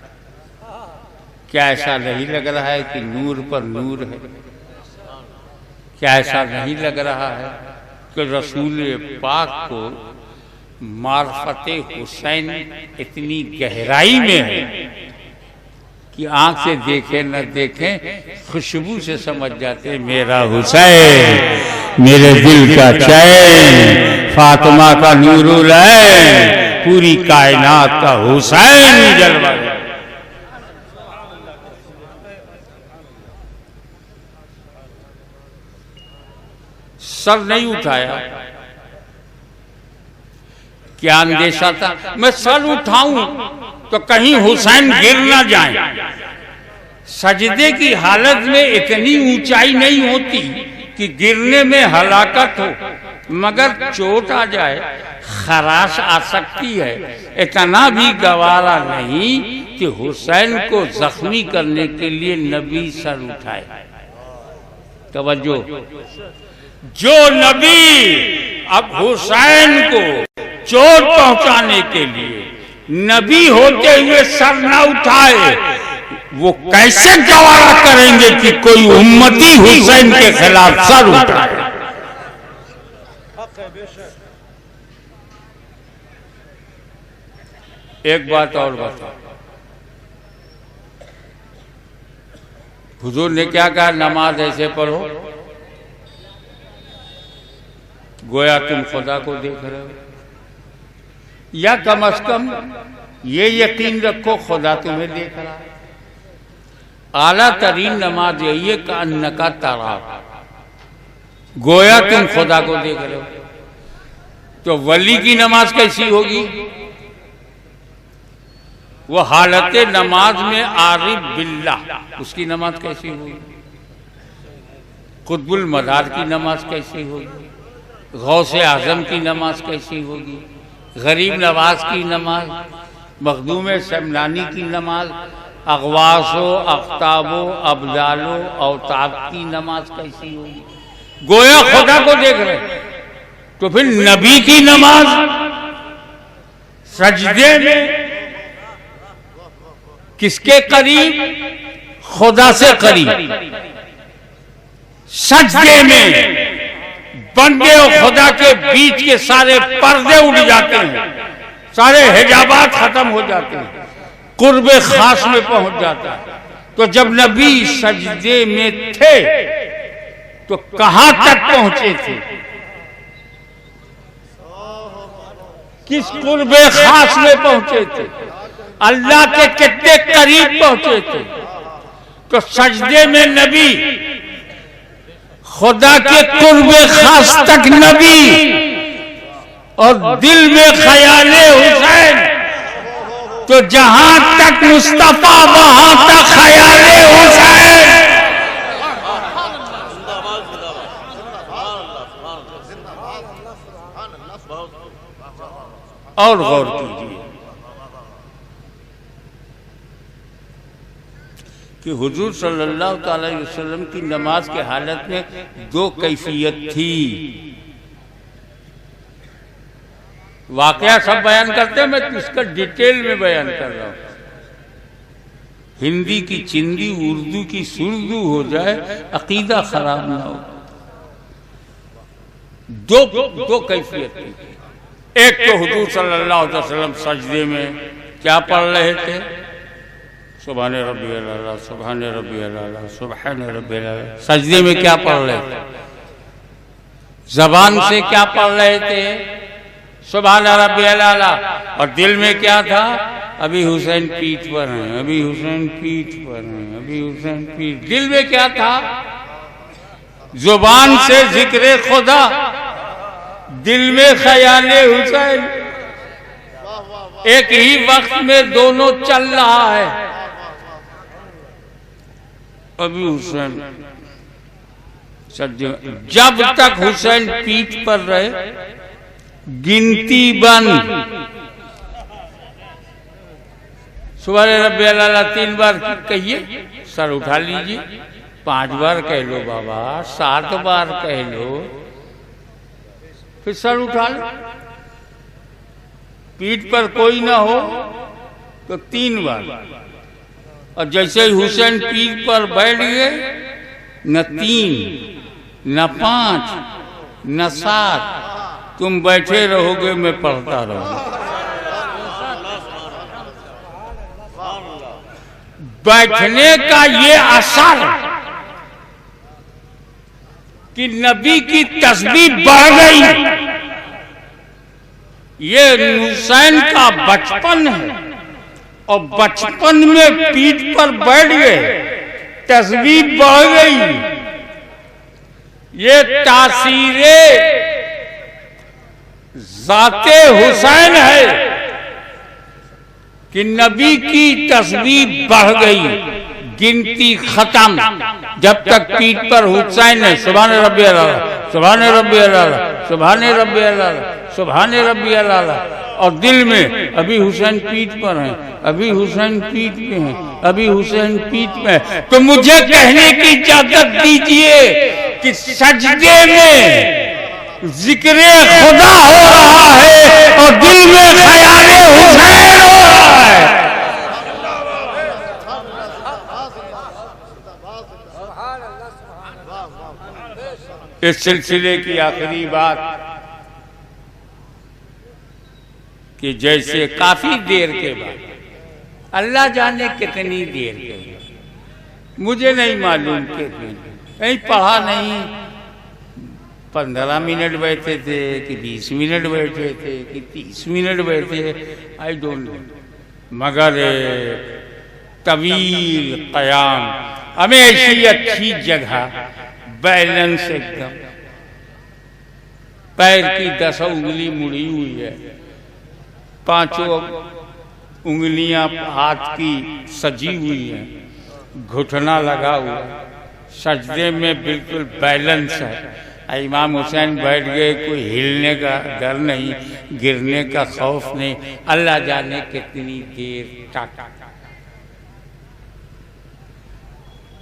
क्या ऐसा नहीं लग रहा है कि नूर पर नूर है? क्या ऐसा नहीं लग रहा है कि रसूल पाक को मार्फते हुसैन इतनी गहराई में है कि आंख से देखे न देखे खुशबू से समझ जाते मेरा हुसैन, मेरे दिल का चैन, फातिमा का नूरुल ऐन, पूरी कायनात का हुसैन जलवा। सर नहीं उठाया। क्या अंदेशा था? मैं सर उठाऊं तो कहीं हुसैन गिर ना जाए। सजदे की हालत में इतनी ऊंचाई नहीं होती कि गिरने में हलाकत हो, मगर चोट आ जाए, खराश आ सकती है। इतना भी गवारा नहीं कि हुसैन को जख्मी करने के लिए नबी सर उठाए। तवज्जो, जो नबी अब हुसैन को चोट पहुंचाने के लिए नबी होते हुए सर न उठाए, वो कैसे गवारा करेंगे कि कोई उम्मती हुसैन के खिलाफ सर उठाए। एक बात और बताओ, हुजूर ने क्या कहा, नमाज ऐसे पढ़ो गोया तुम खुदा को देख रहे हो, या कम से कम ये यकीन रखो खुदा तुम्हें देख रहा है। आला तरीन नमाज यही है का अन्न का तारा, गोया तुम खुदा को देख रहे हो। तो वली की नमाज कैसी होगी? वो हालत नमाज में आरिफ बिल्ला, उसकी नमाज कैसी होगी? कुतुबुल मदार की नमाज कैसी होगी? गौसे आजम की नमाज कैसी होगी? गरीब नवाज की नमाज, मखदूम समनानी की नमाज, अगवासो अख्ताबो अब्दालो अवताब की नमाज कैसी होगी? गोया खुदा को देख रहे। तो फिर नबी की नमाज सजदे में किसके करीब? खुदा से करीब। सजदे में बंदे और खुदा के बीच के सारे पर्दे उड़ जाते हैं, सारे हिजाबात खत्म हो जाते हैं, कुर्बे खास में पहुंच जाता है। तो जब नबी सजदे में थे तो कहां तक पहुंचे थे? किस कुर्बे खास में पहुंचे थे? अल्लाह के कितने करीब पहुंचे थे? तो सजदे में नबी, खुदा के कुर्बे खास तक नबी, और दिल में ख्याले हुसैन। तो जहां तक मुस्तफा वहां तक ख्याले हुसैन। और गौर कीजिए कि हुजूर सल्लल्लाहु अलैहि वसल्लम की नमाज के हालत में दो कैफियत थी। वाकया सब बयान करते हैं, मैं इसका डिटेल में बयान कर रहा हूं। हिंदी की चिंदी, उर्दू की सुर्दू हो जाए, अकीदा खराब ना हो। दो कैफियत थी। एक तो हुजूर सल्लल्लाहु अलैहि वसल्लम सजदे में क्या पढ़ रहे थे? सुभान रब्बियल आला, सुभान रब्बियल आला, सुभान रब्बियल आला। सजदे में क्या पढ़ रहे थे? जबान से क्या पढ़ रहे थे? सुभान रब्बियल आला। और दिल में क्या था? अभी हुसैन पीठ पर हैं, अभी हुसैन पीठ पर हैं, अभी हुसैन पीठ। दिल में क्या था? जुबान से जिक्र खुदा, दिल में ख्याले हुसैन। एक ही वक्त में दोनों चल रहा है। अभी हुसैन जब तक हुसैन पीठ पर रहे, गिनती बंद। सुभान रब्बियल आला 3 बार कहिए, सर उठा लीजिए। 5 बार कह लो बाबा, 7 बार कह लो, फिर सर उठा लो। पीठ पर कोई ना हो तो 3 बार। और जैसे ही हुसैन पीठ पर बैठ गए, न 3 न 5 न 7, तुम बैठे रहोगे, मैं पढ़ता रहूंगा। बैठने का ये असर कि नबी की तस्बीह बढ़ गई। ये हुसैन का बचपन है, और बचपन में पीठ पर बैठ गए, तस्बीह बढ़ गई। ये तासीरे ज़ाते हुसैन है कि नबी की तस्बीह बढ़ गई, गिनती खत्म। जब तक पीठ पर हुसैन है, सुभान रब्बियल आला, सुभान रब्बियल आला, सुभान रब्बियल आला, सुभान रब्बियल आला। और दिल में अभी हुसैन पीठ पर हैं, अभी हुसैन पीठ पे हैं, अभी हुसैन पीठ पे। तो मुझे कहने की इजाजत दीजिए कि सजदे में जिक्र खुदा हो रहा है और दिल में ख्याल हुसैन हो रहा है। इस सिलसिले की आखिरी बात कि जैसे काफी देर के बाद, अल्लाह जाने कितनी देर के बाद, मुझे नहीं मालूम कितनी, कहीं पढ़ा नहीं, 15 मिनट बैठे थे कि 20 मिनट बैठे थे कि 30 मिनट बैठे, आई डोंट नो, मगर तवील कयाम, हमें ऐसी अच्छी जगह, बैलेंस एकदम, पैर की 10 उंगली मुड़ी हुई है, 5 उंगलियां हाथ की सजी हुई हैं, घुटना लगा हुआ, सजदे में बिल्कुल बैलेंस है। इमाम हुसैन बैठ गए, कोई हिलने का डर नहीं, गिरने का खौफ नहीं, अल्लाह जाने कितनी देर तक।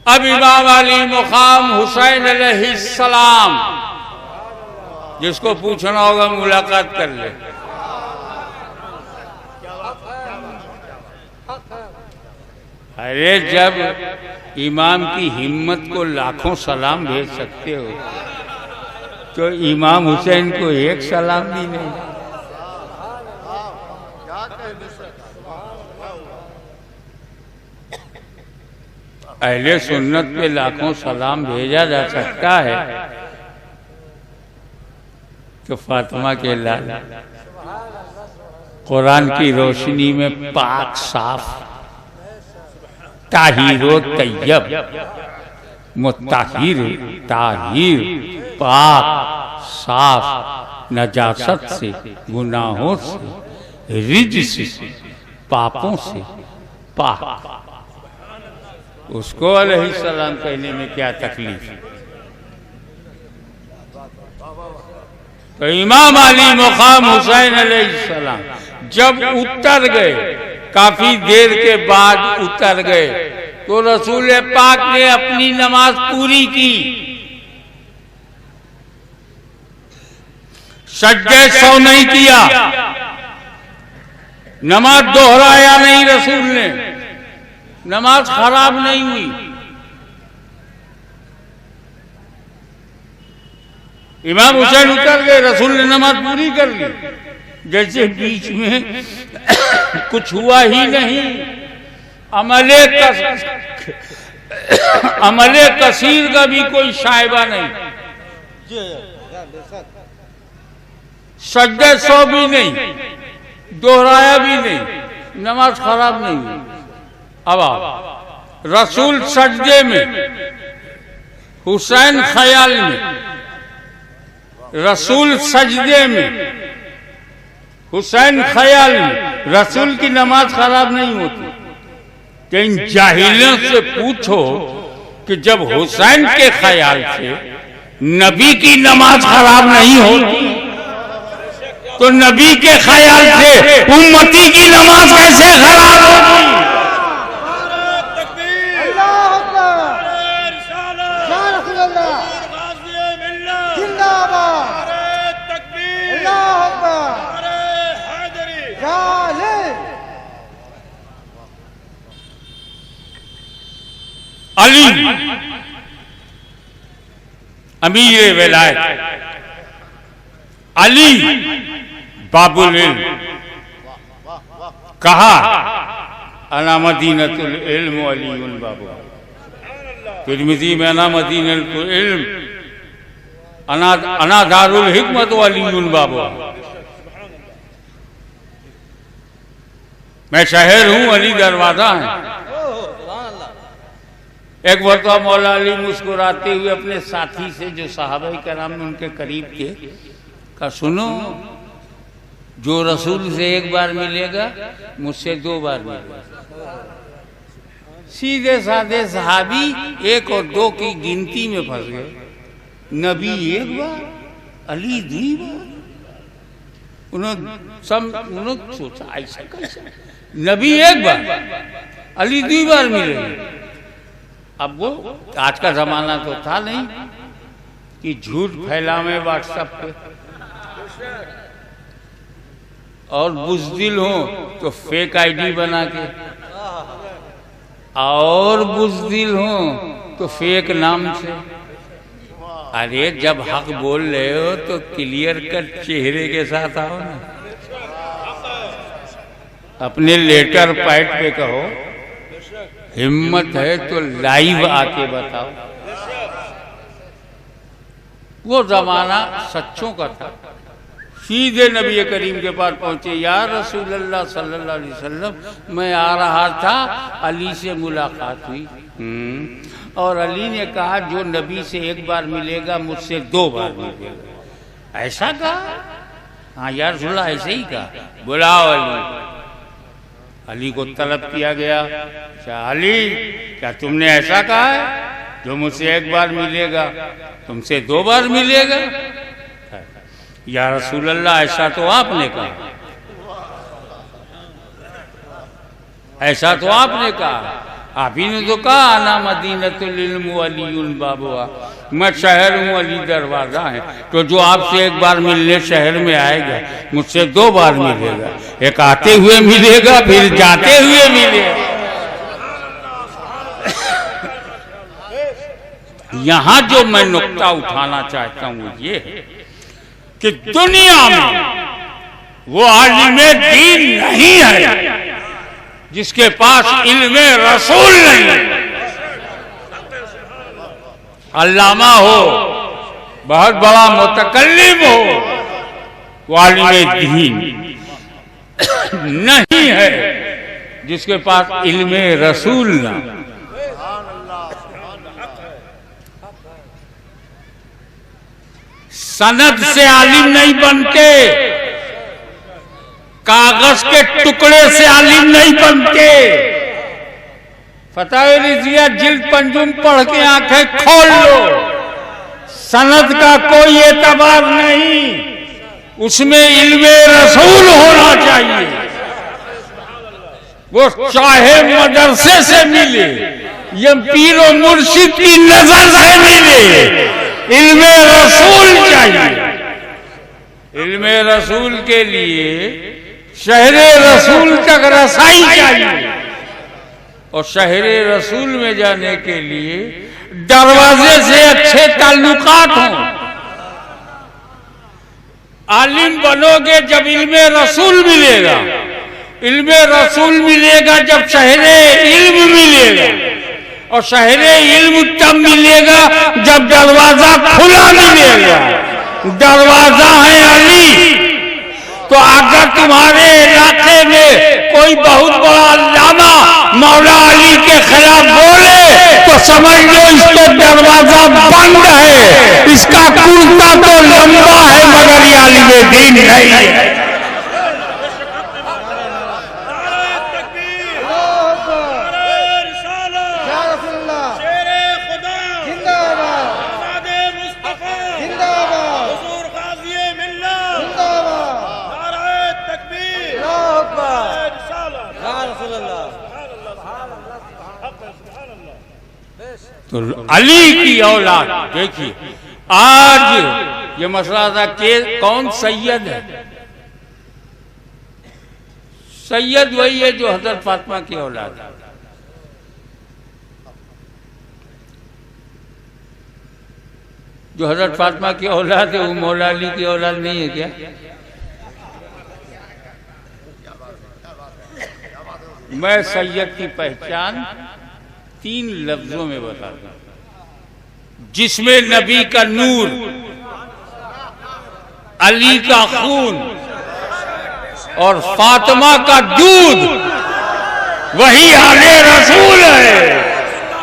अब इमाम अली मुकाम हुसैन अलैहिस्सलाम, जिसको पूछना होगा मुलाकात कर ले। अरे जब इमाम की हिम्मत को लाखों सलाम भेज सकते हो तो इमाम हुसैन को एक सलाम भी नहीं। अहले सुन्नत पे लाखों सलाम भेजा जा सकता है तो फातिमा के लाल कुरान की रोशनी में पाक साफ, ताहिरो तैयब, मुत्ताहिर ताहिर, पाक साफ, नजासत से, गुनाहों से, रिज्स से, पापों से पाक, उसको अलैहिस्सलाम कहने में क्या तकलीफ। तो इमाम अली मुकाम हुसैन अलैहिस्सलाम जब उतर गए, काफी देर के बाद उतर गए, तो रसूल पाक ने अपनी नमाज पूरी की, सज्जे सौ नहीं किया, नमाज दोहराया नहीं रसूल ने, नमाज खराब नहीं हुई। इमाम हुसैन उतर गए, रसूल ने नमाज पूरी कर ली, जैसे बीच में कुछ हुआ ही नहीं। अमले कसीर का भी कोई शायबा नहीं, सज्जे सौ भी नहीं, दोहराया भी नहीं, नमाज खराब नहीं हुई। अब आप रसूल सजदे में, हुसैन ख्याल में, रसूल सजदे में, हुसैन ख्याल में, रसूल की नमाज खराब नहीं होती। तो इन जाहिलों से पूछो कि जब हुसैन के ख्याल से नबी की नमाज खराब नहीं होती तो नबी के ख्याल से उम्मती की नमाज कैसे खराब होगी। अली अमीर विलायत, अली बाबुल इल्म, कहा अना मदीनतुल इल्म अलीउन बाबू, तिरमिज़ी में अना मदीनतुल इल्म, अना दारुल हिकमत अलीउन बाबू, मैं शहर हूं, अली दरवाजा है। एक मरतबा मौला अली मुस्कुराते हुए अपने साथी से, जो सहाबाए कराम में उनके करीब थे, कहा सुनो, जो रसूल से एक बार मिलेगा मुझसे 2 बार मिलेगा। सीधे साधे सहाबी 1 और 2 की गिनती में फंस गए। नबी 1 बार, अली 2 बार। उन्होंने सोचा ऐसा कैसा, नबी 1 बार, अली 2 बार मिलेंगे। अब वो आज का जमाना तो था नहीं कि झूठ फैलावे व्हाट्सएप पे, और बुज़दिल हो तो फेक आईडी बना के, और बुज़दिल हो तो फेक नाम से। अरे जब हक बोल रहे हो तो क्लियर कट चेहरे के साथ आओ ना, अपने लेटर पैड पे कहो। हिम्मत है तो लाइव आके बताओ। वो जमाना सच्चों का था। सीधे नबी करीम के पास पहुंचे, या रसूल अल्लाह सल्लल्लाहु अलैहि वसल्लम, मैं आ रहा था, अली से मुलाकात हुई। और अली ने कहा जो नबी से एक बार मिलेगा मुझसे 2 बार मिलेगा। ऐसा कहा? हाँ या रसूल अल्लाह, ऐसे ही कहा। बुलाओ अली। अली को तलब किया गया। अच्छा अली, क्या तुमने ऐसा कहा है? जो मुझसे एक बार मिलेगा तुमसे 2 बार मिलेगा? या रसूल अल्लाह, ऐसा तो आपने कहा, ऐसा तो आपने कहा। आप ही ने तो कहा आना मदीनतुल इल्म अलीयुल बाबुआ, मैं शहर हूँ, अली दरवाजा है। तो जो आपसे एक बार मिलने शहर में आएगा मुझसे 2 बार मिलेगा। एक आते हुए मिलेगा, फिर जाते हुए मिलेगा। यहाँ जो मैं नुक्ता उठाना चाहता हूँ ये है कि दुनिया में वो आलिमे दीन नहीं है जिसके पास इल्मे रसूल नहीं है। अल्लामा हो, बहुत बड़ा मुतकल्लिम हो, वो आलिमे दीन नहीं है जिसके पास इल्मे रसूल ना। सनद से आलिम नहीं बनते, कागज के टुकड़े से आलिम नहीं बनते। फतावे रिज़िया जिल्द पंजुम पढ़ के आंखें खोल लो, सनद का कोई एतबार नहीं, उसमें इल्मे रसूल होना चाहिए। वो चाहे मदरसे से मिले या पीरो मुर्शिद की नजर से मिले, इल्मे रसूल चाहिए। इल्मे रसूल के लिए शहरे रसूल तक रसाई चाहिए, और शहरे रसूल में जाने के लिए दरवाजे से अच्छे ताल्लुकात हों। आलिम बनोगे जब इल्मे रसूल मिलेगा, इल्मे रसूल मिलेगा जब शहरे इल्म मिलेगा, और शहरे इल्म तब मिलेगा जब दरवाजा खुला मिलेगा। दरवाजा है अली। तो अगर तुम्हारे इलाके में कोई बहुत बड़ा अल्लामा मौला अली के खिलाफ बोले तो समझ लो इसका दरवाजा बंद है, इसका कुर्ता तो लंबा है मगर ये आलिमे दीन नहीं है। तो अली की औलाद देखिए, आज ये मसला था कि कौन सैयद है। सैयद वही है जो हजरत फातिमा की औलाद है। जो हजरत फातिमा की औलाद है वो मौला अली की औलाद नहीं है क्या? मैं सैयद की पहचान 3 लफ्जों में बताता हूं, जिसमें नबी का नूर, अली का खून और फातिमा का दूध, वही आले रसूल है।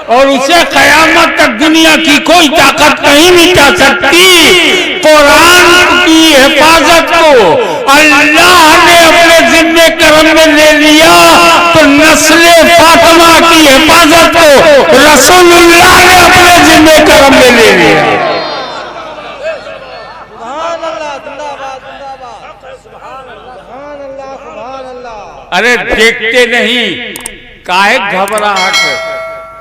और उसे कयामत तक दुनिया की कोई ताकत नहीं मिटा सकती। कुरान की हिफाजत को अल्लाह ने अपने जिम्मे करम में ले लिया, तो नस्ले फातिमा की हिफाजत को रसूलुल्लाह ने अपने जिम्मे करम में ले लिया। अरे देखते नहीं, काहे घबराहट?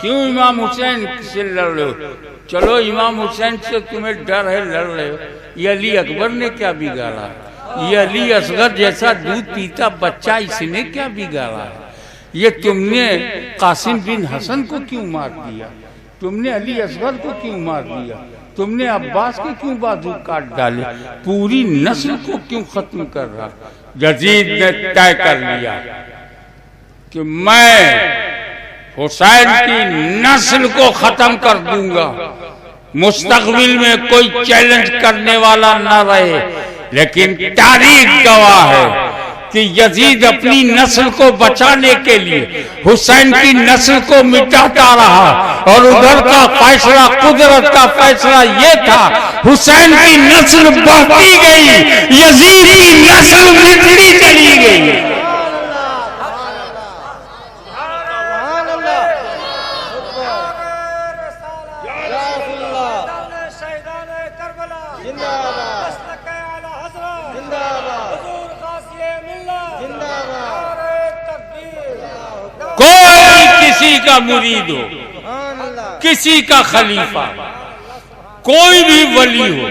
क्यों इमाम हुसैन से लड़ रहे हो? चलो इमाम हुसैन से तुम्हें डर है, लड़ रहे हो। ये अली अकबर ने क्या बिगाड़ा? ये अली असगर जैसा दूध पीता बच्चा, इसने क्या बिगाड़ा है? ये तुमने कासिम बिन हसन को क्यों मार दिया? तुमने अली असगर को क्यों मार दिया? तुमने अब्बास के क्यों बाजू काट डाले? पूरी नस्ल को क्यों खत्म कर रहा? यजीद ने तय कर लिया कि मैं हुसैन की नस्ल को खत्म कर दूंगा, मुस्तकबिल में कोई चैलेंज करने वाला न रहे। लेकिन तारीख गवाह है कि यजीद अपनी नस्ल को बचाने के लिए हुसैन की नस्ल को मिटाता रहा, और उधर का फैसला, कुदरत का फैसला ये था, हुसैन की नस्ल बढ़ती गई, यजीद की नस्ल मिटती चली गई। कोई किसी का मुरीद हो, किसी का खलीफा, कोई भी वली हो,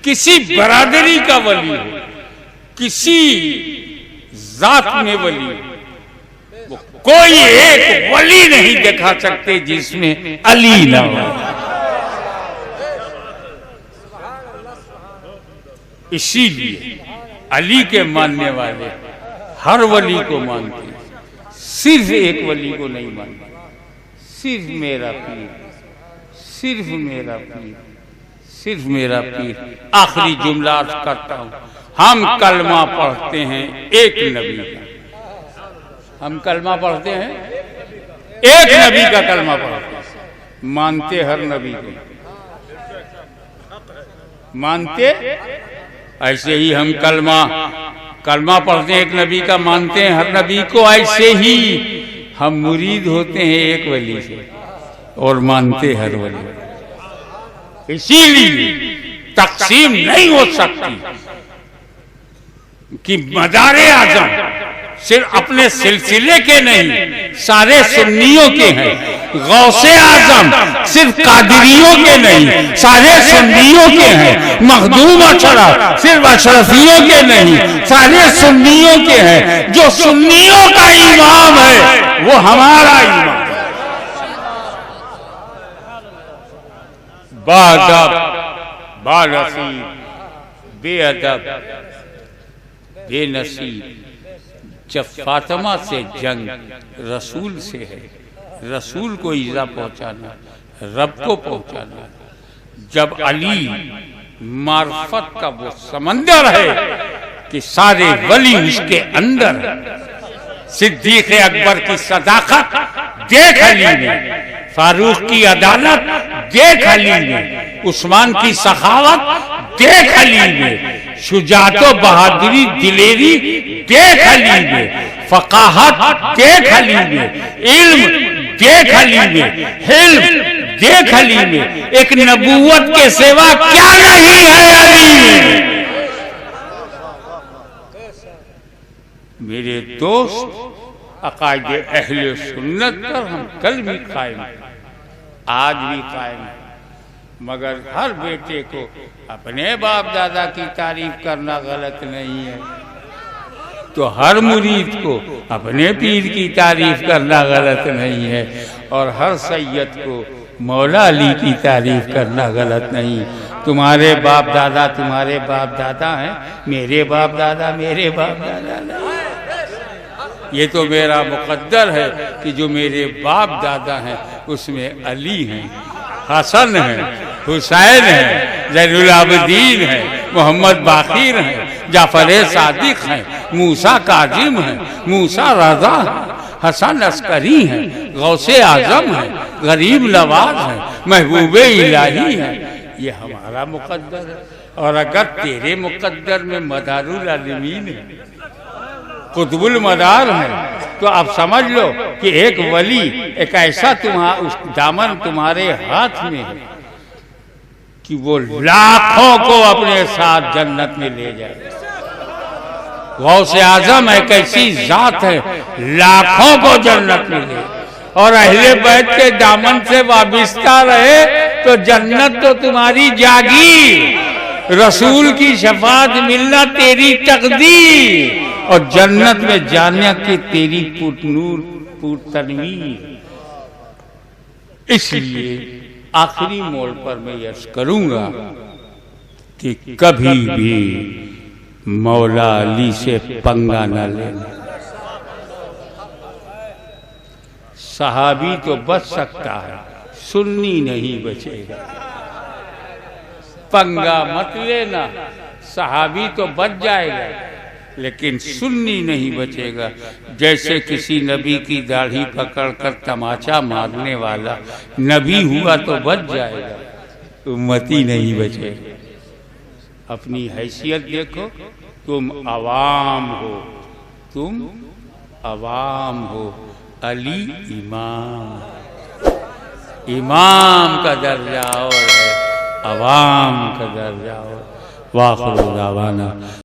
किसी बरादरी का वली हो, किसी जात में वली हो, वो कोई एक वली नहीं दिखा सकते जिसमें अली ना हो। इसीलिए अली के मानने वाले हर वली को मानते हैं, सिर्फ एक वली को नहीं मानते। सिर्फ मेरा पीर, सिर्फ मेरा पीर, सिर्फ मेरा पीर। आखिरी जुमला अर्ज करता हूं, हम कलमा पढ़ते हैं एक नबी का, हम कलमा पढ़ते हैं एक नबी का कलमा पढ़ते हैं, मानते हर नबी को, मानते ऐसे ही हम कलमा पढ़ते हैं एक नबी का, मानते हैं हर नबी को, ऐसे ही हम मुरीद होते हैं एक वली से और मानते हर वली। इसीलिए तकसीम नहीं हो सकती कि मदारे आजम सिर्फ अपने सिलसिले के नहीं, सारे सुन्नियों के हैं। गौसे आजम सिर्फ कादरियों के नहीं, सारे सुन्नियों के हैं। मखदूम अशरफ सिर्फ अशरफियों के नहीं, सारे सुन्नियों के हैं। जो सुन्नियों का इमाम है वो हमारा इमाम। बाअदब, बानसीब, बेअदब, बेनसीब। जब फातिमा से जंग रसूल से है, रसूल को ईजा पहुंचाना, रब को पहुंचाना। जब अली मार्फत का वो समंदर है कि सारे वली उसके अंदर है। सिद्दीक अकबर की सदाकत देख अली ने, फारूक की अदालत देख अली ने, उस्मान की सखावत देख अली ने, शुजाअत बहादुरी दिलेरी देख अली ने, फकाहत देख अली ने, इल्म देख अली ने, हिल्म देख अली ने। एक नबूवत के सिवा क्या नहीं है अली में। मेरे दोस्त, अकायदे अहले सुन्नत पर हम कल भी कायम, आज भी कायम है। मगर हर बेटे को अपने बाप दादा की तारीफ करना गलत नहीं है, तो हर मुरीद को अपने पीर की तारीफ करना गलत नहीं है, और हर सैयद को मौला अली की तारीफ करना गलत नहीं। तुम्हारे बाप दादा हैं, मेरे बाप दादा मेरे बाप दादा नहीं। ये तो मेरा मुकद्दर है कि जो मेरे बाप दादा हैं उसमें अली हैं, हसन है, हुसैन है, ज़ैनुल आबिदीन है, मोहम्मद बाकिर है, जाफर सादिक है, मूसा काजिम है, मूसा रज़ा है, हसन अस्करी है, गौसे आजम है, गरीब नवाज है, महबूबे इलाही है। ये हमारा मुकद्दर है। और अगर तेरे मुकद्दर में मदारुल आलमीन है, कुतुबुल मदार है, तो आप समझ लो कि एक वली, एक ऐसा उस दामन तुम्हारे हाथ में है कि वो लाखों को अपने साथ जन्नत में ले जाए। गौसे आजम एक ऐसी जात है, लाखों को जन्नत में ले, और अहले बैत के दामन से वाबिस्ता रहे तो जन्नत तो तुम्हारी जागी। रसूल की शफात मिलना तेरी तकदीर, और जन्नत में जाने की तेरी पुरनूर पुरतनवीर। इसलिए आखिरी मोड़ पर मैं यर्ज करूंगा कि कभी भी मौला अली से पंगा न लेना। सहाबी तो बच सकता है, सुन्नी नहीं बचेगा। पंगा मत लेना, सहाबी तो बच जाएगा लेकिन सुन्नी नहीं बचेगा। जैसे किसी नबी की दाढ़ी पकड़कर तमाचा मारने वाला नबी हुआ तो बच जाएगा, उम्मती नहीं बचेगा। अपनी हैसियत देखो, तुम अवाम हो, तुम अवाम हो, अली इमाम। इमाम का दर्जा और है, अवाम का दर्जा और। वाखिर दावाना